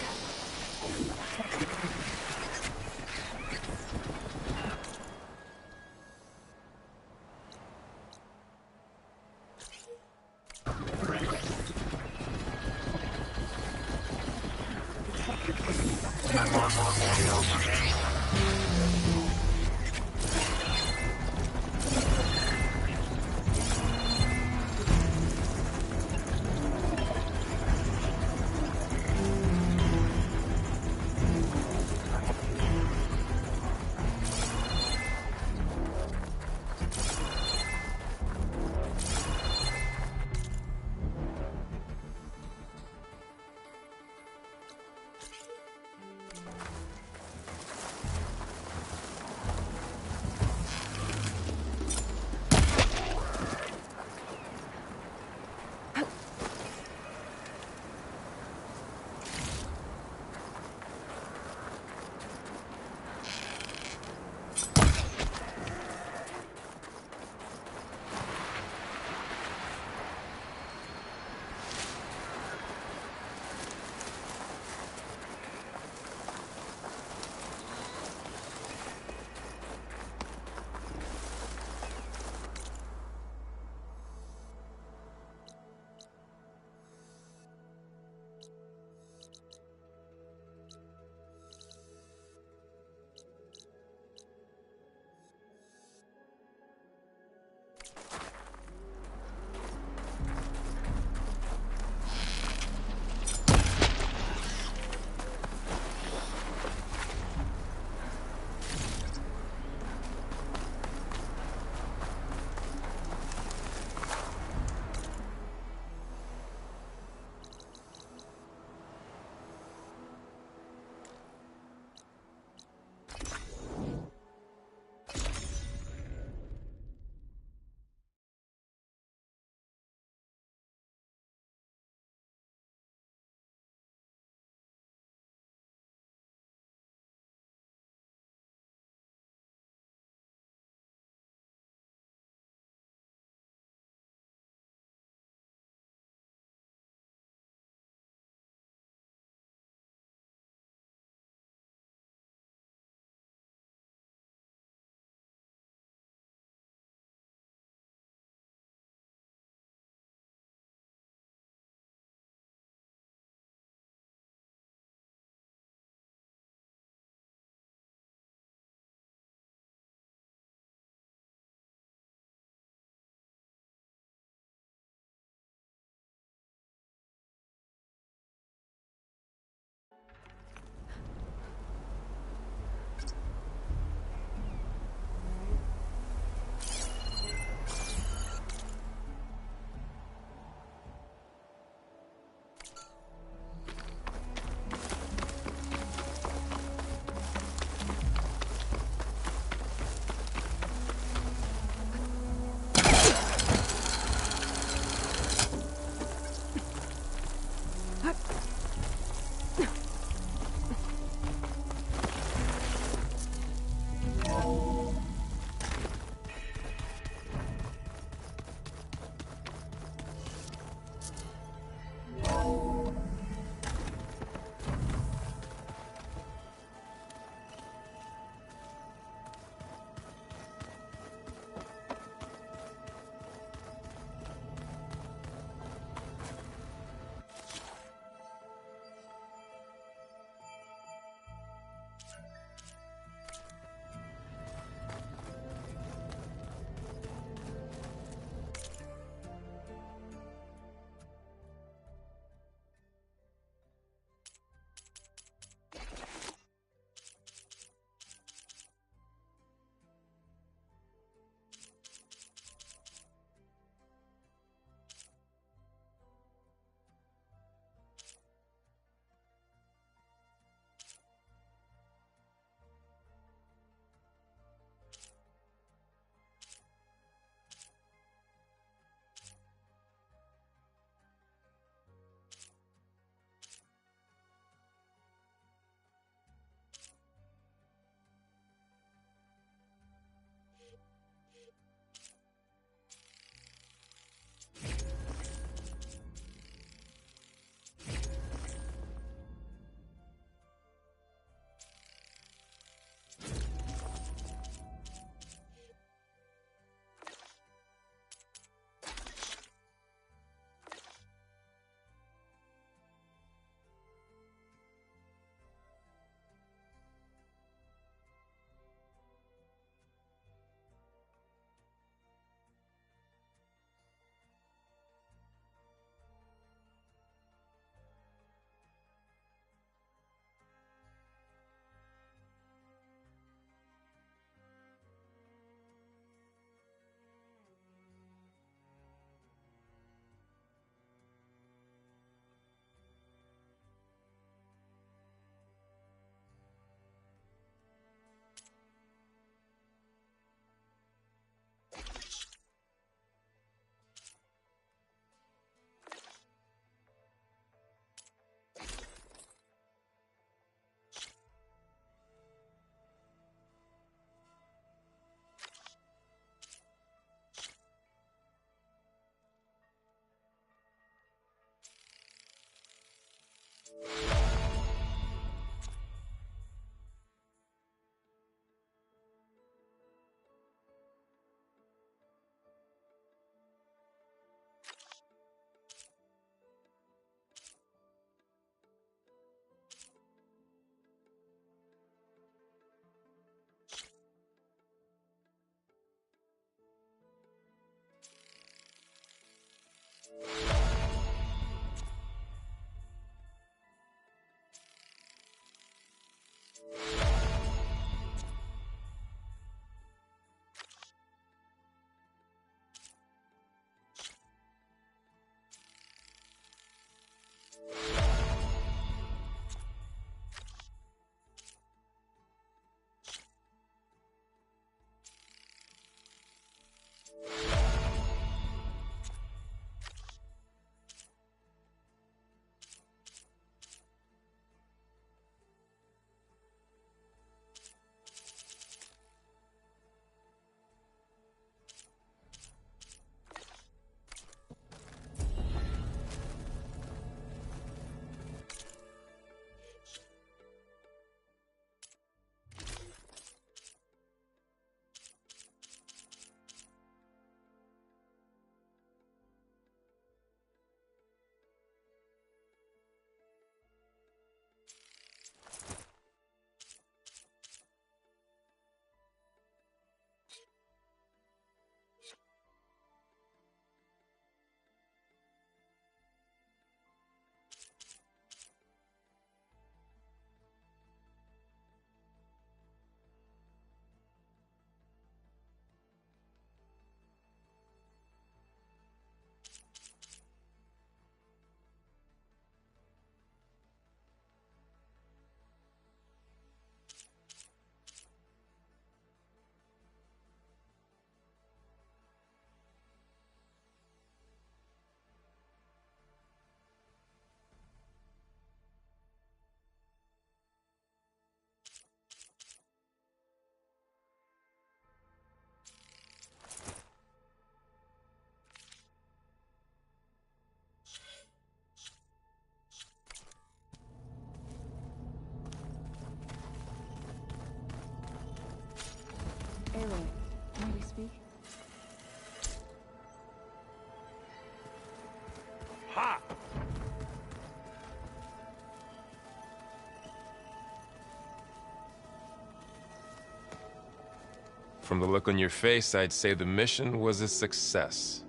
From the look on your face, I'd say the mission was a success.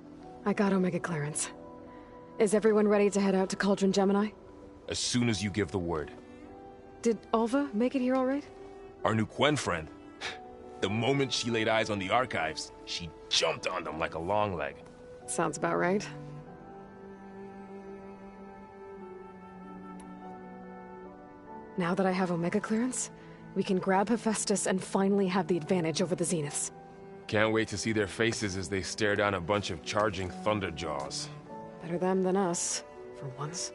I got Omega clearance. Is everyone ready to head out to Cauldron Gemini? As soon as you give the word. Did Alva make it here all right? Our new Quen friend. The moment she laid eyes on the archives, she jumped on them like a long leg. Sounds about right. Now that I have Omega clearance, we can grab Hephaestus and finally have the advantage over the Zeniths. Can't wait to see their faces as they stare down a bunch of charging Thunderjaws. Better them than us, for once.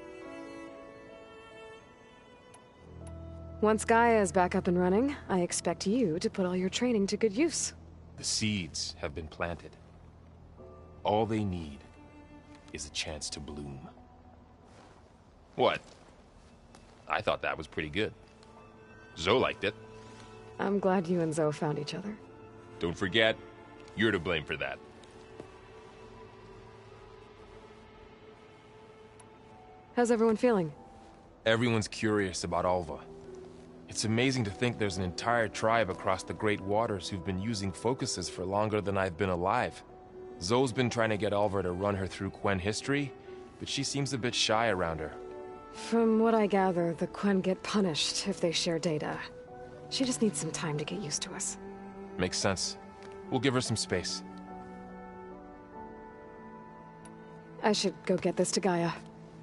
Once Gaia is back up and running, I expect you to put all your training to good use. The seeds have been planted. All they need is a chance to bloom. What? I thought that was pretty good. Zoe liked it. I'm glad you and Zoe found each other. Don't forget, you're to blame for that. How's everyone feeling? Everyone's curious about Alva. It's amazing to think there's an entire tribe across the Great Waters who've been using focuses for longer than I've been alive. Zoe's been trying to get Alva to run her through Quen history, but she seems a bit shy around her. From what I gather, the Quen get punished if they share data. She just needs some time to get used to us. Makes sense. We'll give her some space. I should go get this to Gaia.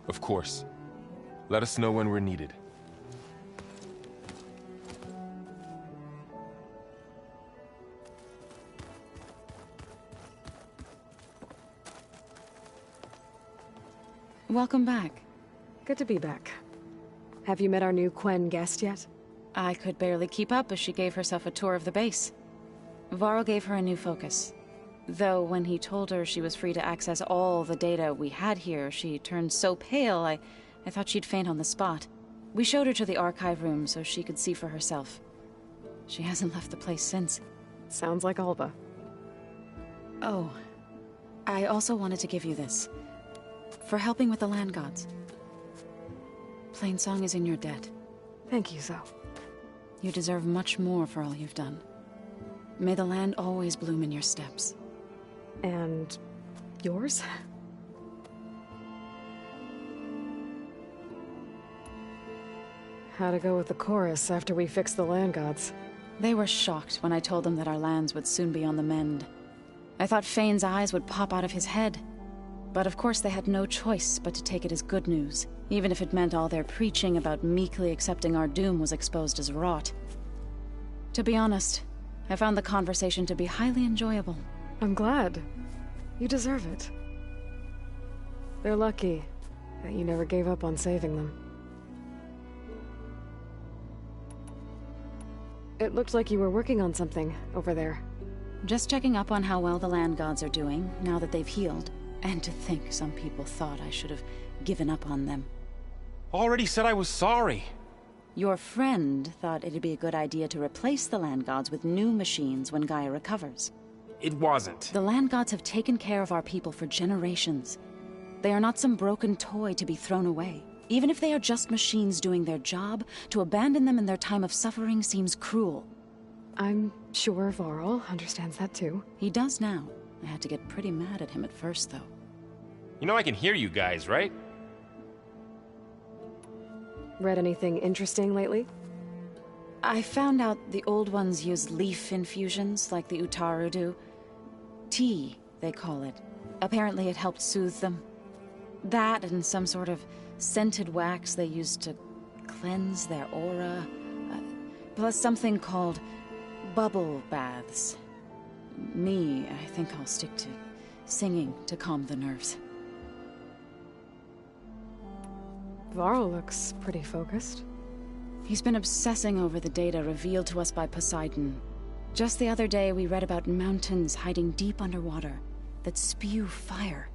Of course. Let us know when we're needed. Welcome back. Good to be back. Have you met our new Quen guest yet? I could barely keep up as she gave herself a tour of the base. Varl gave her a new focus. Though when he told her she was free to access all the data we had here, she turned so pale I thought she'd faint on the spot. We showed her to the archive room so she could see for herself. She hasn't left the place since. Sounds like Alva. Oh, I also wanted to give you this. For helping with the land gods. Plainsong is in your debt. Thank you, Zoe. You deserve much more for all you've done. May the land always bloom in your steps. And yours? How'd it go with the chorus after we fixed the land gods? They were shocked when I told them that our lands would soon be on the mend. I thought Fane's eyes would pop out of his head. But of course they had no choice but to take it as good news, even if it meant all their preaching about meekly accepting our doom was exposed as rot. To be honest, I found the conversation to be highly enjoyable. I'm glad. You deserve it. They're lucky that you never gave up on saving them. It looked like you were working on something over there. Just checking up on how well the land gods are doing, now that they've healed. And to think some people thought I should have given up on them. Already said I was sorry. Your friend thought it'd be a good idea to replace the land gods with new machines when Gaia recovers. It wasn't. The land gods have taken care of our people for generations. They are not some broken toy to be thrown away. Even if they are just machines doing their job, to abandon them in their time of suffering seems cruel. I'm sure Varl understands that too. He does now. I had to get pretty mad at him at first, though. You know I can hear you guys, right? Read anything interesting lately? I found out the old ones use leaf infusions like the Utaru do. Tea, they call it. Apparently it helped soothe them. That and some sort of scented wax they used to cleanse their aura. Plus something called bubble baths. Me, I think I'll stick to singing to calm the nerves. Varl looks pretty focused. He's been obsessing over the data revealed to us by Poseidon. Just the other day, we read about mountains hiding deep underwater that spew fire.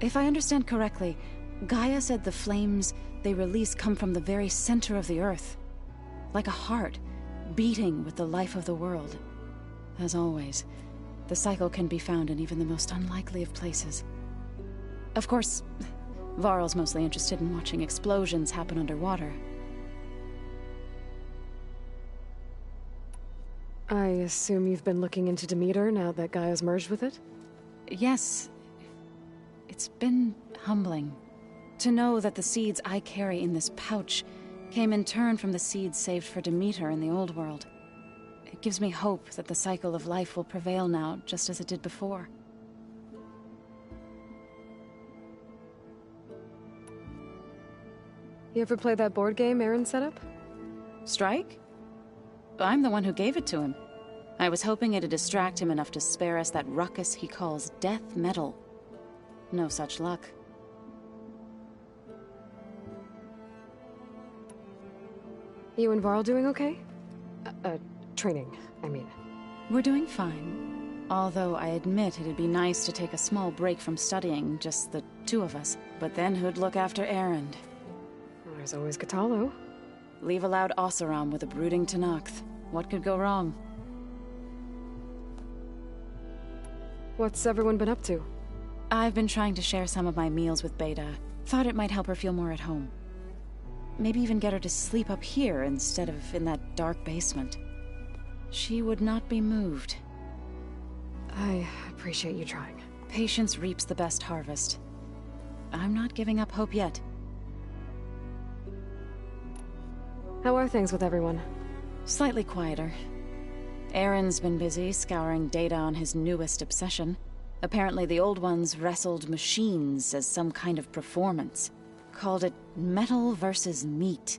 If I understand correctly, Gaia said the flames they release come from the very center of the earth. Like a heart, beating with the life of the world. As always, the cycle can be found in even the most unlikely of places. Of course, Varl's mostly interested in watching explosions happen underwater. I assume you've been looking into Demeter now that Gaia's merged with it? Yes. It's been humbling to know that the seeds I carry in this pouch came in turn from the seeds saved for Demeter in the old world. It gives me hope that the cycle of life will prevail now, just as it did before. You ever play that board game Aaron set up? Strike? I'm the one who gave it to him. I was hoping it'd distract him enough to spare us that ruckus he calls death metal. No such luck. You and Varl doing okay? Training, I mean. We're doing fine. Although I admit it'd be nice to take a small break from studying, just the two of us. But then who'd look after Aaron? There's always Katalo. Leave a loud Oseram with a brooding Tenakth. What could go wrong? What's everyone been up to? I've been trying to share some of my meals with Beta. Thought it might help her feel more at home. Maybe even get her to sleep up here instead of in that dark basement. She would not be moved. I appreciate you trying. Patience reaps the best harvest. I'm not giving up hope yet. How are things with everyone? Slightly quieter. Aaron's been busy scouring data on his newest obsession. Apparently the old ones wrestled machines as some kind of performance. Called it metal versus meat.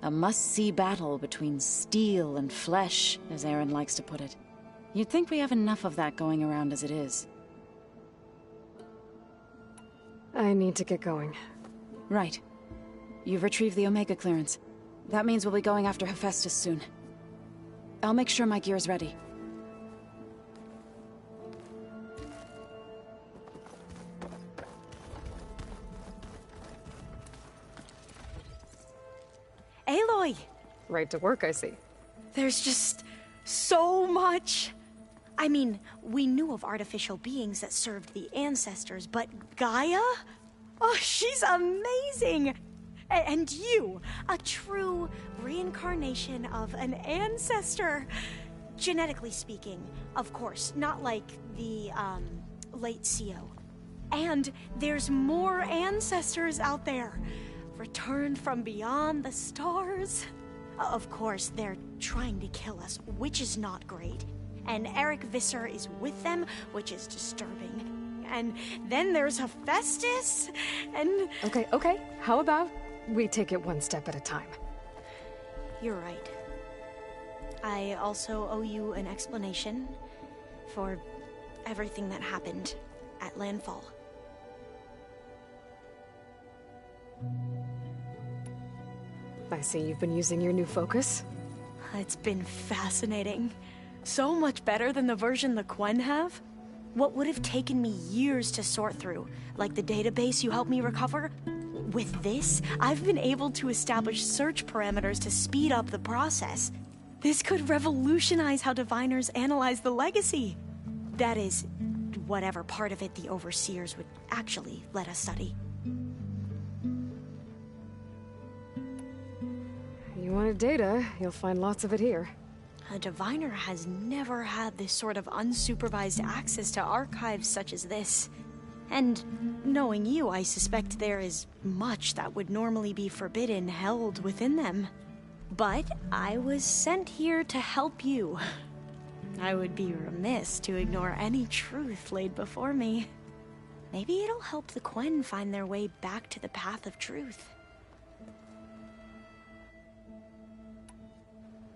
A must-see battle between steel and flesh, as Aaron likes to put it. You'd think we have enough of that going around as it is. I need to get going. Right. You've retrieved the Omega clearance. That means we'll be going after Hephaestus soon. I'll make sure my gear's ready. Aloy! Right to work, I see. There's just so much. I mean, we knew of artificial beings that served the ancestors, but Gaia? Oh, she's amazing! And you, a true reincarnation of an ancestor. Genetically speaking, of course, not like the, late CO. And there's more ancestors out there. Returned from beyond the stars. Of course, they're trying to kill us, which is not great. And Eric Visser is with them, which is disturbing. And then there's Hephaestus, and... Okay. How about we take it one step at a time? You're right. I also owe you an explanation for everything that happened at Landfall. I see you've been using your new focus. It's been fascinating. So much better than the version the Quen have. What would have taken me years to sort through, like the database you helped me recover, with this, I've been able to establish search parameters to speed up the process. This could revolutionize how diviners analyze the legacy. That is, whatever part of it the Overseers would actually let us study. You wanted data, you'll find lots of it here. A diviner has never had this sort of unsupervised access to archives such as this. And knowing you, I suspect there is much that would normally be forbidden held within them. But I was sent here to help you. I would be remiss to ignore any truth laid before me. Maybe it'll help the Quen find their way back to the path of truth.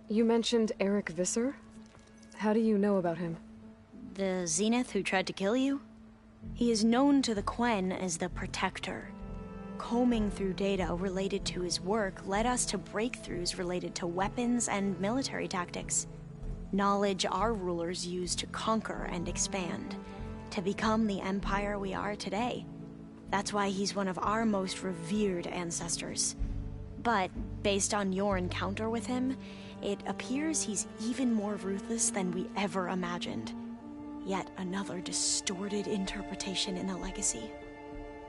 You mentioned Eric Visser? How do you know about him? The Zenith who tried to kill you? He is known to the Quen as the Protector. Combing through data related to his work led us to breakthroughs related to weapons and military tactics. Knowledge our rulers used to conquer and expand, to become the empire we are today. That's why he's one of our most revered ancestors. But based on your encounter with him, it appears he's even more ruthless than we ever imagined. Yet another distorted interpretation in the legacy.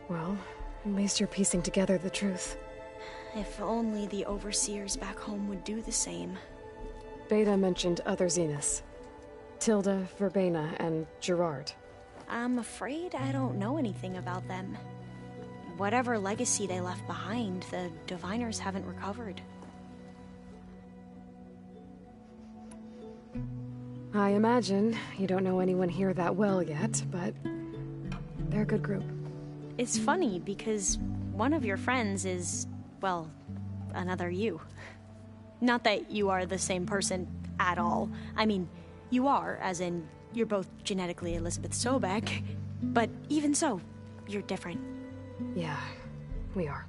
Well, at least you're piecing together the truth. If only the Overseers back home would do the same. Beta mentioned other Zeniths. Tilda, Verbena, and Gerard. I'm afraid I don't know anything about them. Whatever legacy they left behind, the Diviners haven't recovered. I imagine you don't know anyone here that well yet, but they're a good group. It's funny because one of your friends is, well, another you. Not that you are the same person at all. I mean, you are, as in, you're both genetically Elizabeth Sobek, but even so, you're different. Yeah, we are.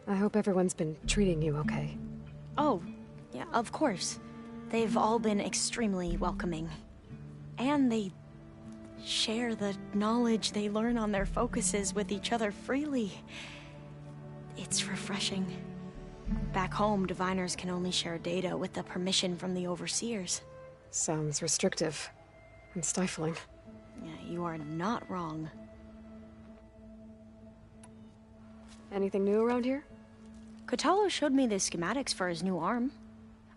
I hope everyone's been treating you okay. Oh, yeah, of course. They've all been extremely welcoming. And they share the knowledge they learn on their focuses with each other freely. It's refreshing. Back home, Diviners can only share data with the permission from the Overseers. Sounds restrictive and stifling. Yeah, you are not wrong. Anything new around here? Kotalo showed me the schematics for his new arm.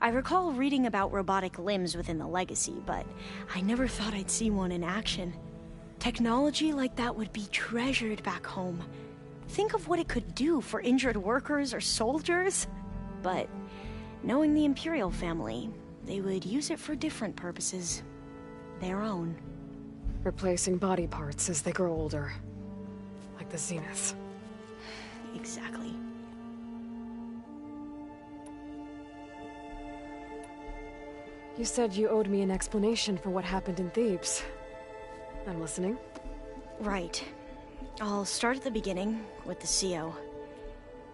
I recall reading about robotic limbs within the Legacy, but I never thought I'd see one in action. Technology like that would be treasured back home. Think of what it could do for injured workers or soldiers. But knowing the Imperial family, they would use it for different purposes. Their own. Replacing body parts as they grow older. Like the Zeniths. Exactly. You said you owed me an explanation for what happened in Thebes. I'm listening. Right. I'll start at the beginning, with the CO.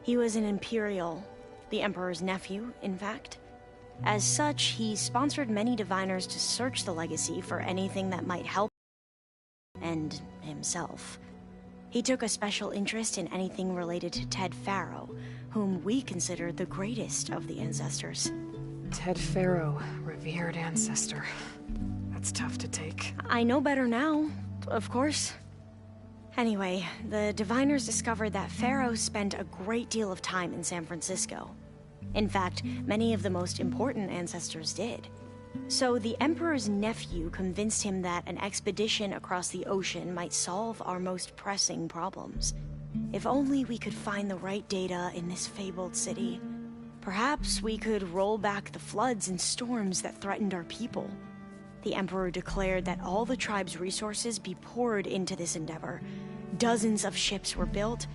He was an Imperial, the Emperor's nephew, in fact. As such, he sponsored many Diviners to search the Legacy for anything that might help and himself. He took a special interest in anything related to Ted Faro, whom we consider the greatest of the ancestors. Ted Faro, revered ancestor. That's tough to take. I know better now, of course. Anyway, the Diviners discovered that Faro spent a great deal of time in San Francisco. In fact, many of the most important ancestors did. So the Emperor's nephew convinced him that an expedition across the ocean might solve our most pressing problems. If only we could find the right data in this fabled city. Perhaps we could roll back the floods and storms that threatened our people. The Emperor declared that all the tribe's resources be poured into this endeavor. Dozens of ships were built,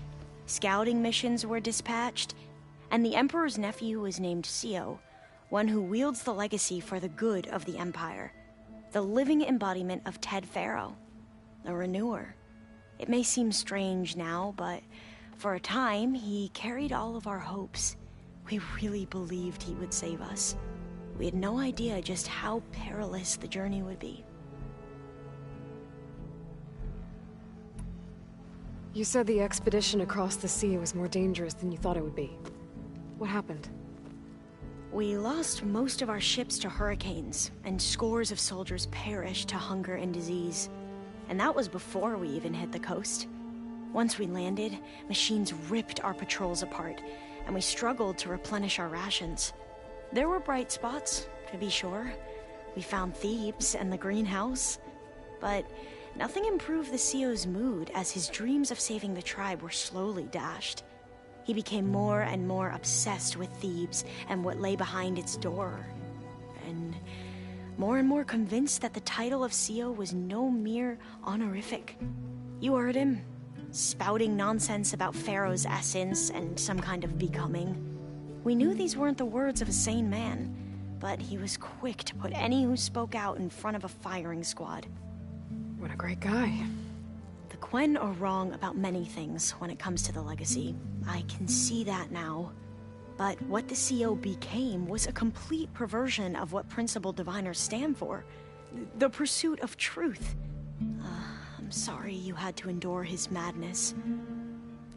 scouting missions were dispatched, and the Emperor's nephew was named CO, one who wields the legacy for the good of the Empire. The living embodiment of Ted Faro, the Renewer. It may seem strange now, but for a time, he carried all of our hopes. We really believed he would save us. We had no idea just how perilous the journey would be. You said the expedition across the sea was more dangerous than you thought it would be. What happened? We lost most of our ships to hurricanes, and scores of soldiers perished to hunger and disease. And that was before we even hit the coast. Once we landed, machines ripped our patrols apart, and we struggled to replenish our rations. There were bright spots, to be sure. We found Thebes and the greenhouse. But nothing improved the CO's mood as his dreams of saving the tribe were slowly dashed. He became more and more obsessed with Thebes and what lay behind its door. And more convinced that the title of CO was no mere honorific. You heard him, spouting nonsense about Pharaoh's essence and some kind of becoming. We knew these weren't the words of a sane man, but he was quick to put any who spoke out in front of a firing squad. What a great guy. The Quen are wrong about many things when it comes to the legacy. I can see that now. But what the CO became was a complete perversion of what principled diviners stand for. The pursuit of truth. I'm sorry you had to endure his madness.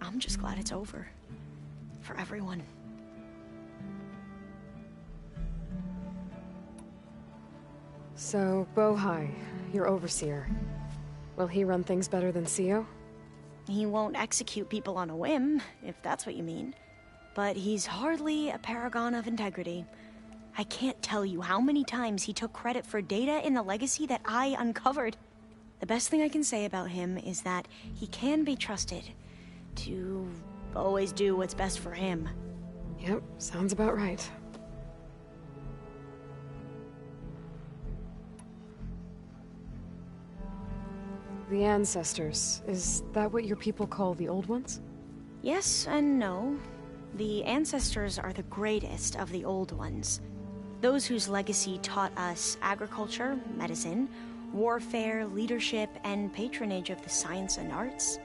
I'm just glad it's over. For everyone. So, Bohai, your overseer. Will he run things better than CO? He won't execute people on a whim, if that's what you mean. but he's hardly a paragon of integrity. I can't tell you how many times he took credit for data in the legacy that I uncovered. The best thing I can say about him is that he can be trusted to always do what's best for him. Yep, sounds about right. The ancestors, is that what your people call the old ones? Yes and no. The ancestors are the greatest of the old ones. Those whose legacy taught us agriculture, medicine, warfare, leadership, and patronage of the science and arts.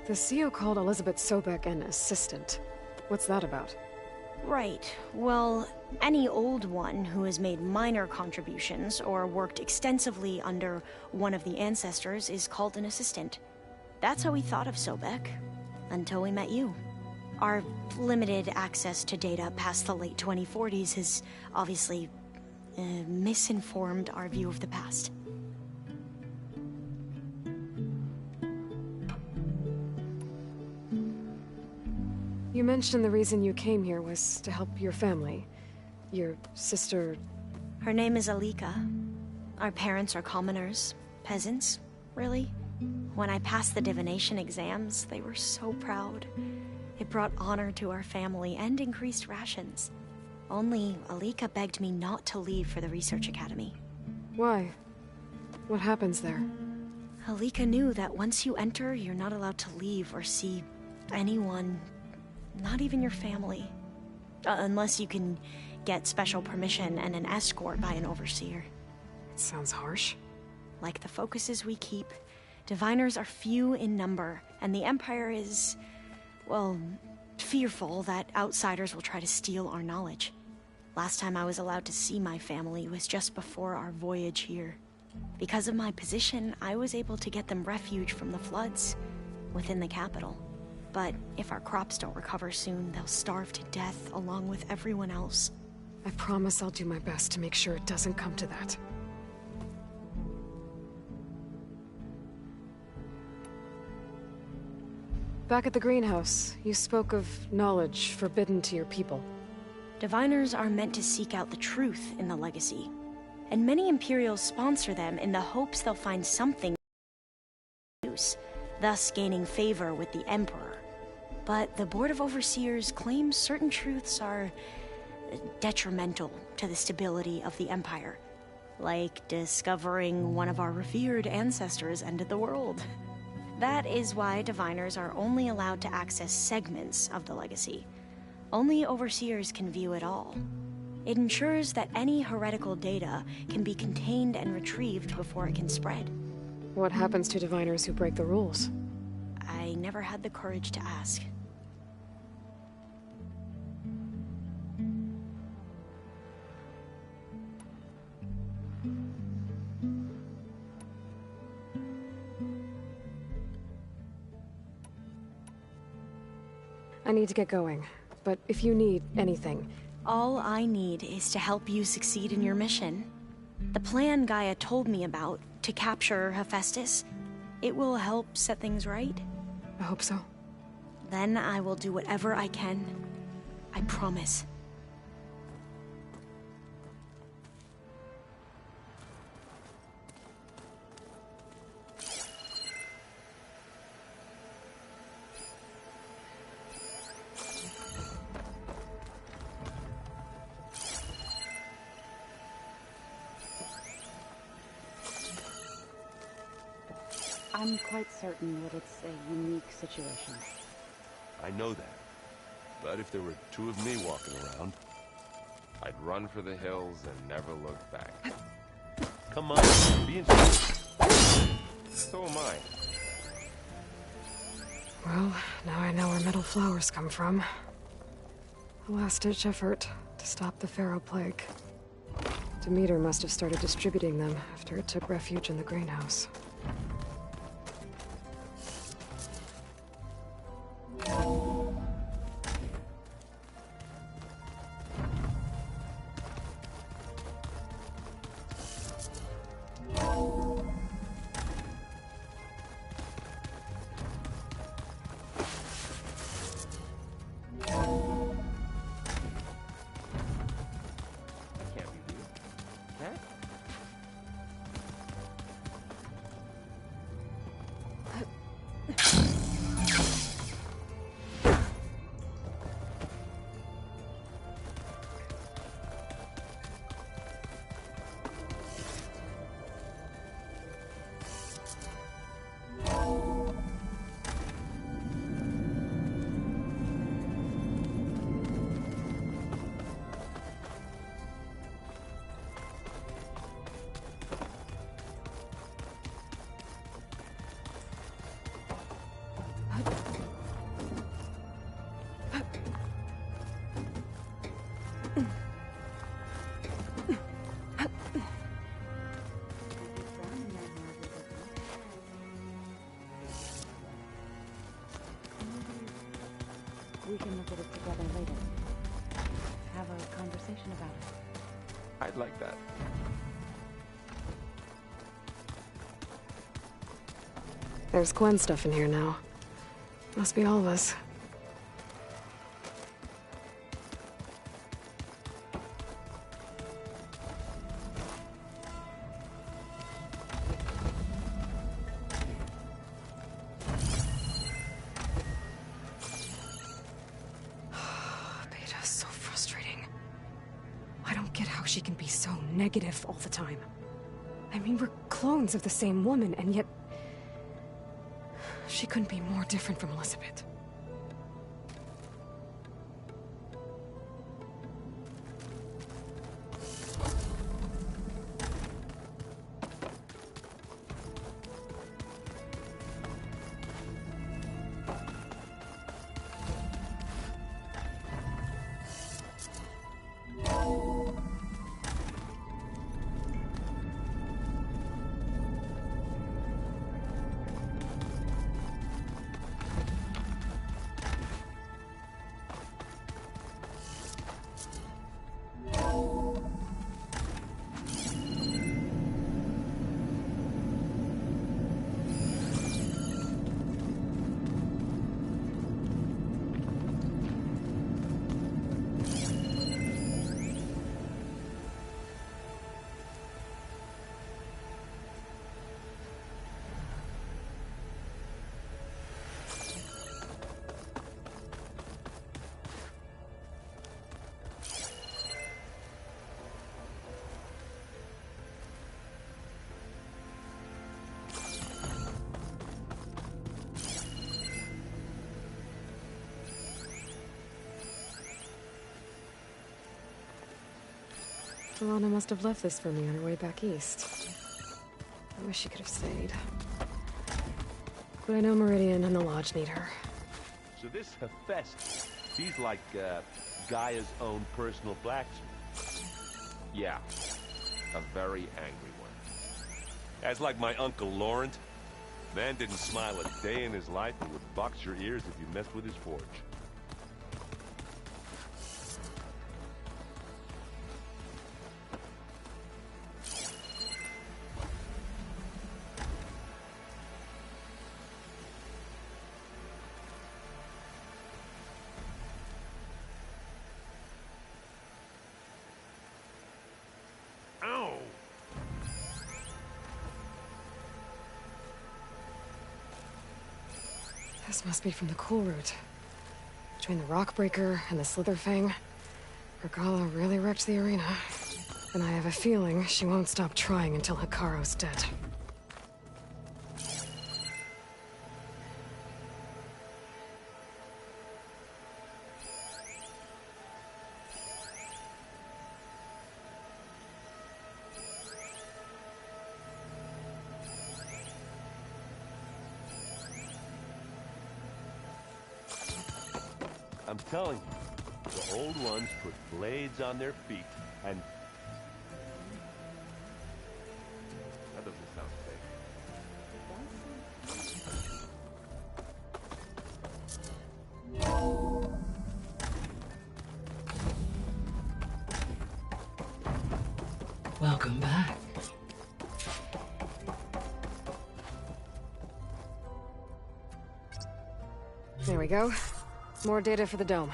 The CEO called Elizabeth Sobek an assistant. What's that about? Right. Well, any old one who has made minor contributions or worked extensively under one of the ancestors is called an assistant. That's how we thought of Sobek, until we met you. Our limited access to data past the late 2040s has obviously misinformed our view of the past. You mentioned the reason you came here was to help your family. Your sister... Her name is Alika. Our parents are commoners. Peasants, really. When I passed the divination exams, they were so proud. It brought honor to our family and increased rations. Only Alika begged me not to leave for the research academy. Why? What happens there? Alika knew that once you enter, you're not allowed to leave or see anyone, not even your family. Unless you can get special permission and an escort by an overseer. It sounds harsh. Like the focuses we keep, diviners are few in number, and the Empire is, well, fearful that outsiders will try to steal our knowledge. Last time I was allowed to see my family was just before our voyage here. Because of my position, I was able to get them refuge from the floods within the capital. But if our crops don't recover soon, they'll starve to death along with everyone else. I promise I'll do my best to make sure it doesn't come to that. Back at the greenhouse, you spoke of knowledge forbidden to your people. Diviners are meant to seek out the truth in the legacy, and many Imperials sponsor them in the hopes they'll find something use, thus gaining favor with the Emperor. But the Board of Overseers claims certain truths are detrimental to the stability of the Empire, like discovering one of our revered ancestors ended the world. That is why diviners are only allowed to access segments of the legacy. Only overseers can view it all. It ensures that any heretical data can be contained and retrieved before it can spread. What happens to diviners who break the rules? I never had the courage to ask. I need to get going, but if you need anything... All I need is to help you succeed in your mission. The plan Gaia told me about, to capture Hephaestus, it will help set things right. I hope so. Then I will do whatever I can. I promise. I'm quite certain that it's a unique situation. I know that. But if there were two of me walking around, I'd run for the hills and never look back. Come on, be interested. So am I. Well, now I know where metal flowers come from. A last-ditch effort to stop the Pharaoh Plague. Demeter must have started distributing them after it took refuge in the greenhouse. We can look at it together later. Have a conversation about it. I'd like that. There's Gwen stuff in here now. Must be all of us. Beta's so frustrating. I don't get how she can be so negative all the time. I mean, we're clones of the same woman, and yet she couldn't be more different from Elizabeth. Alana must have left this for me on her way back east. I wish she could have stayed. But I know Meridian and the Lodge need her. So this Hephaestus, he's like Gaia's own personal blacksmith. Yeah, a very angry one. That's like my Uncle Laurent. Man didn't smile a day in his life and would box your ears if you messed with his forge. This must be from the cool route. Between the Rockbreaker and the Slitherfang, Regala really wrecked the arena. And I have a feeling she won't stop trying until Hikaru's dead. I'm telling you, the old ones put blades on their feet, and... That doesn't sound safe. Welcome back. There we go. More data for the dome.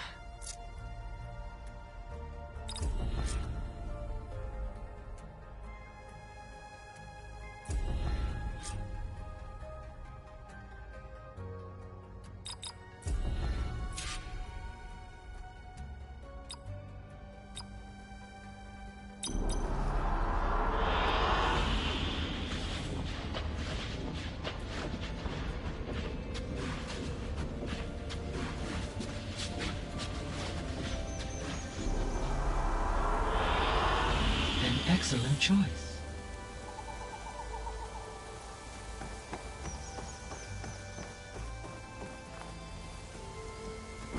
Excellent choice.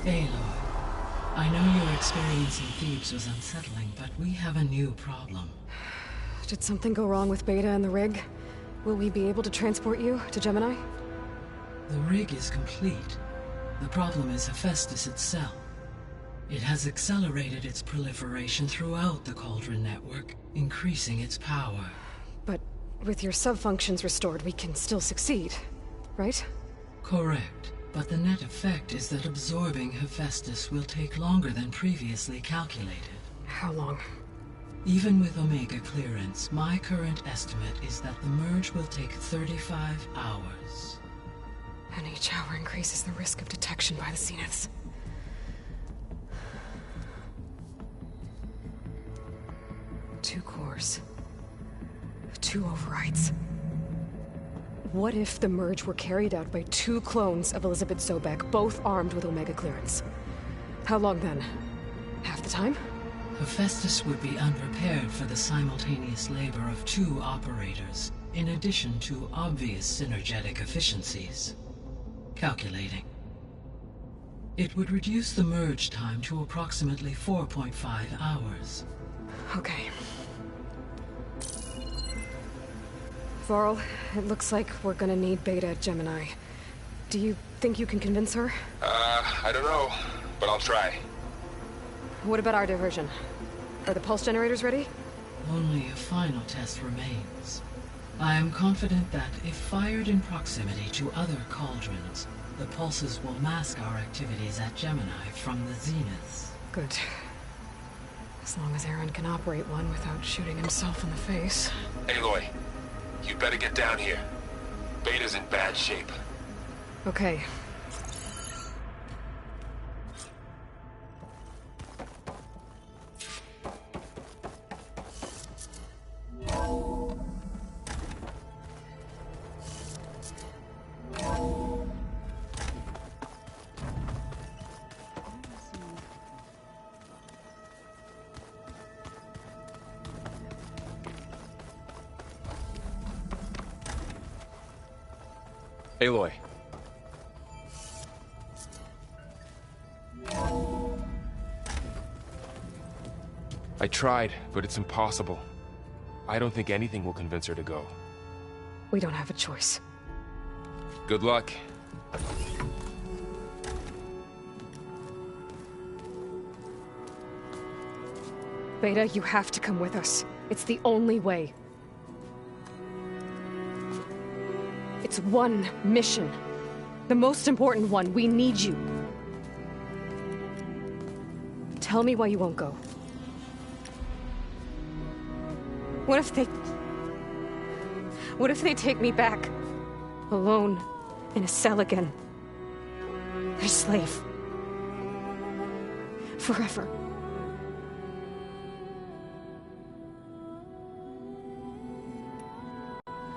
Aloy, I know your experience in Thebes was unsettling, but we have a new problem. Did something go wrong with Beta and the rig? Will we be able to transport you to Gemini? The rig is complete. The problem is Hephaestus itself. It has accelerated its proliferation throughout the Cauldron network, increasing its power. But with your sub-functions restored, we can still succeed, right? Correct. But the net effect is that absorbing Hephaestus will take longer than previously calculated. How long? Even with Omega clearance, my current estimate is that the merge will take 35 hours. And each hour increases the risk of detection by the Zeniths. Two cores. Two overrides. What if the merge were carried out by two clones of Elizabeth Sobek, both armed with Omega clearance? How long then? Half the time? Hephaestus would be unprepared for the simultaneous labor of two operators, in addition to obvious synergetic efficiencies. Calculating. It would reduce the merge time to approximately 4.5 hours. Okay. Varl, it looks like we're gonna need Beta at Gemini. Do you think you can convince her? I don't know, but I'll try. What about our diversion? Are the pulse generators ready? Only a final test remains. I am confident that if fired in proximity to other cauldrons, the pulses will mask our activities at Gemini from the Zeniths. Good. As long as Aaron can operate one without shooting himself in the face. Aloy, you better get down here. Beta's in bad shape. Okay. Aloy. I tried, but it's impossible. I don't think anything will convince her to go. We don't have a choice. Good luck. Beta, you have to come with us. It's the only way. It's one mission. The most important one. We need you. Tell me why you won't go. What if they take me back? Alone. In a cell again. A slave. Forever.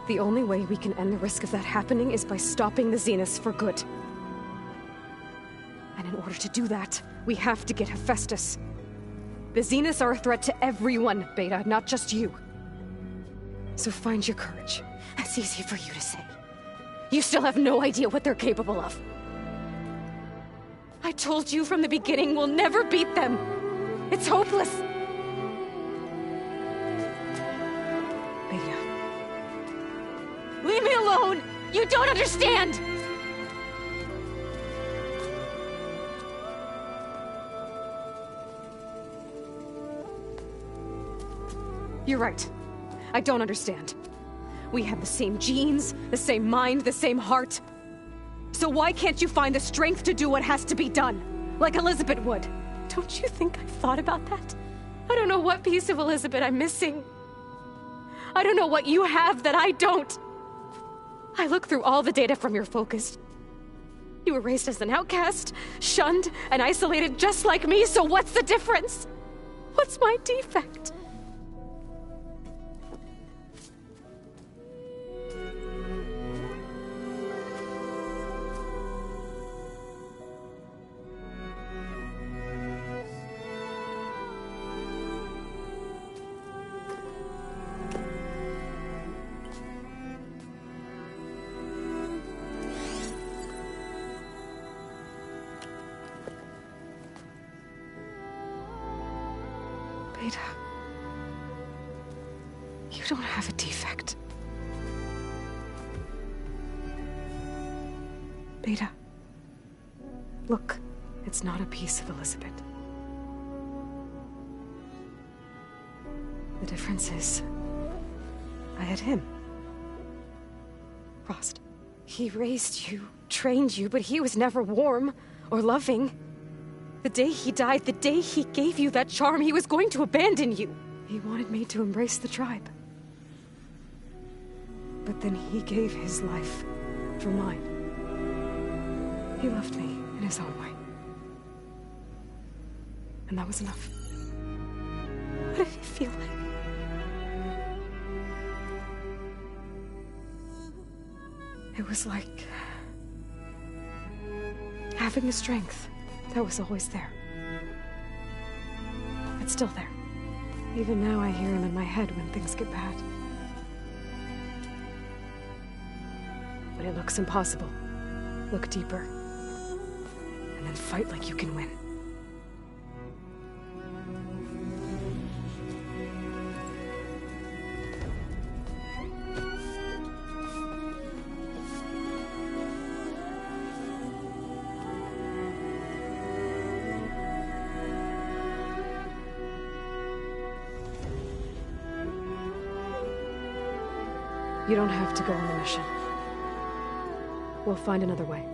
The only way we can end the risk of that happening is by stopping the Zeniths for good. And in order to do that, we have to get Hephaestus. The Zeniths are a threat to everyone, Beta, not just you. So find your courage. That's easy for you to say. You still have no idea what they're capable of. I told you from the beginning we'll never beat them. It's hopeless. Beta. Leave me alone! You don't understand! You're right. I don't understand. We have the same genes, the same mind, the same heart. So why can't you find the strength to do what has to be done? Like Elizabeth would. Don't you think I've thought about that? I don't know what piece of Elizabeth I'm missing. I don't know what you have that I don't. I look through all the data from your focus. You were raised as an outcast, shunned, and isolated just like me, so what's the difference? What's my defect? Beta, you don't have a defect. Beta, Look, it's not a piece of Elizabeth. The difference is, I had him. Rost. He raised you, trained you, but he was never warm or loving. The day he died, the day he gave you that charm, he was going to abandon you. He wanted me to embrace the tribe. But then he gave his life for mine. He loved me in his own way. And that was enough. What did it feel like? It was like having the strength that was always there. It's still there. Even now I hear him in my head when things get bad. When it looks impossible, look deeper. And then fight like you can win. You don't have to go on the mission. We'll find another way.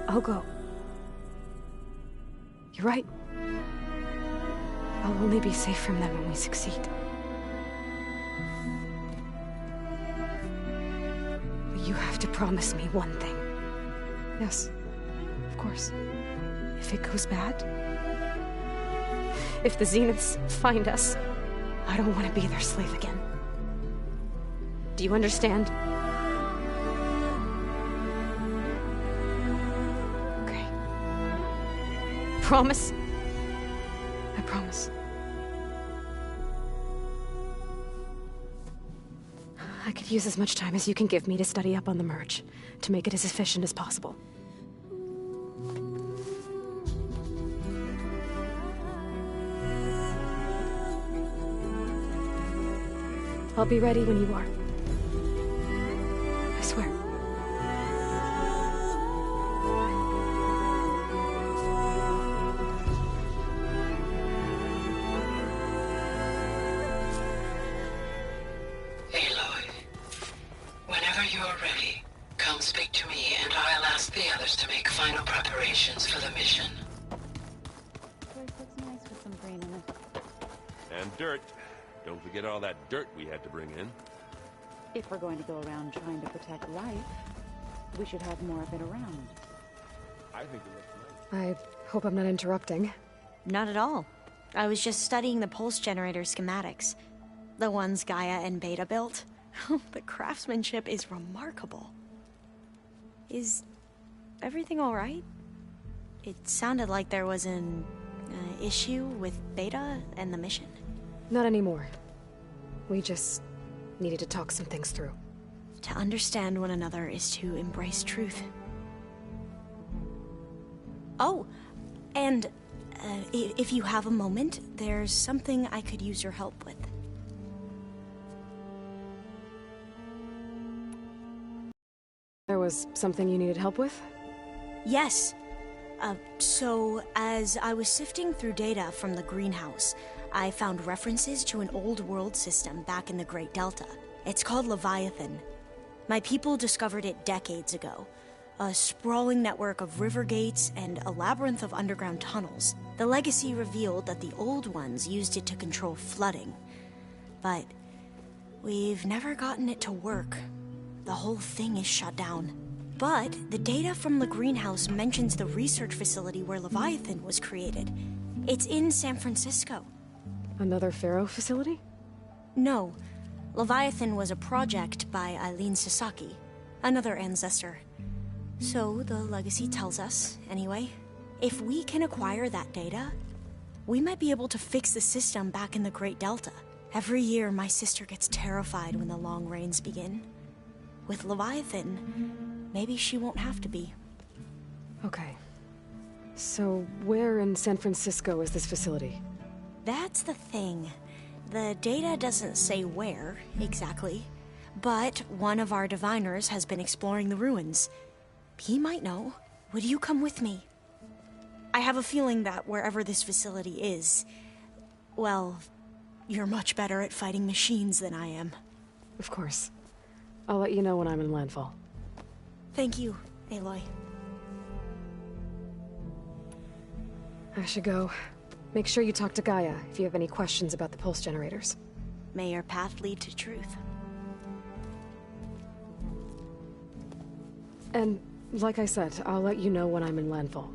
I'll go. You're right. I'll only be safe from them when we succeed. But you have to promise me one thing. Yes, of course. If it goes bad, if the Zeniths find us, I don't want to be their slave again. Do you understand? Okay. Promise? I promise. I could use as much time as you can give me to study up on the merge, to make it as efficient as possible. I'll be ready when you are. I swear. Aloy, whenever you're ready, come speak to me and I'll ask the others to make final preparations for the mission. Looks nice with some green in it. And dirt. Don't forget all that dirt we had to bring in. If we're going to go around trying to protect life, we should have more of it around. I think it looks nice. I hope I'm not interrupting. Not at all. I was just studying the pulse generator schematics. The ones Gaia and Beta built. The craftsmanship is remarkable. Is everything all right? It sounded like there was an issue with Beta and the mission. Not anymore. We just needed to talk some things through. To understand one another is to embrace truth. Oh, and if you have a moment, there's something I could use your help with. There was something you needed help with? Yes. So, as I was sifting through data from the greenhouse, I found references to an old world system back in the Great Delta. It's called Leviathan. My people discovered it decades ago. A sprawling network of river gates and a labyrinth of underground tunnels. The legacy revealed that the old ones used it to control flooding. But we've never gotten it to work. The whole thing is shut down. But the data from the greenhouse mentions the research facility where Leviathan was created. It's in San Francisco. Another Pharaoh facility? No. Leviathan was a project by Eileen Sasaki, another ancestor. So the legacy tells us, anyway, if we can acquire that data, we might be able to fix the system back in the Great Delta. Every year, my sister gets terrified when the long rains begin. With Leviathan, maybe she won't have to be. Okay. So, where in San Francisco is this facility? That's the thing. The data doesn't say where, exactly. but one of our diviners has been exploring the ruins. He might know. Would you come with me? I have a feeling that wherever this facility is, well, you're much better at fighting machines than I am. Of course. I'll let you know when I'm in landfall. Thank you, Aloy. I should go. Make sure you talk to Gaia if you have any questions about the pulse generators. May your path lead to truth. And, like I said, I'll let you know when I'm in landfall.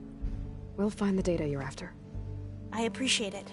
We'll find the data you're after. I appreciate it.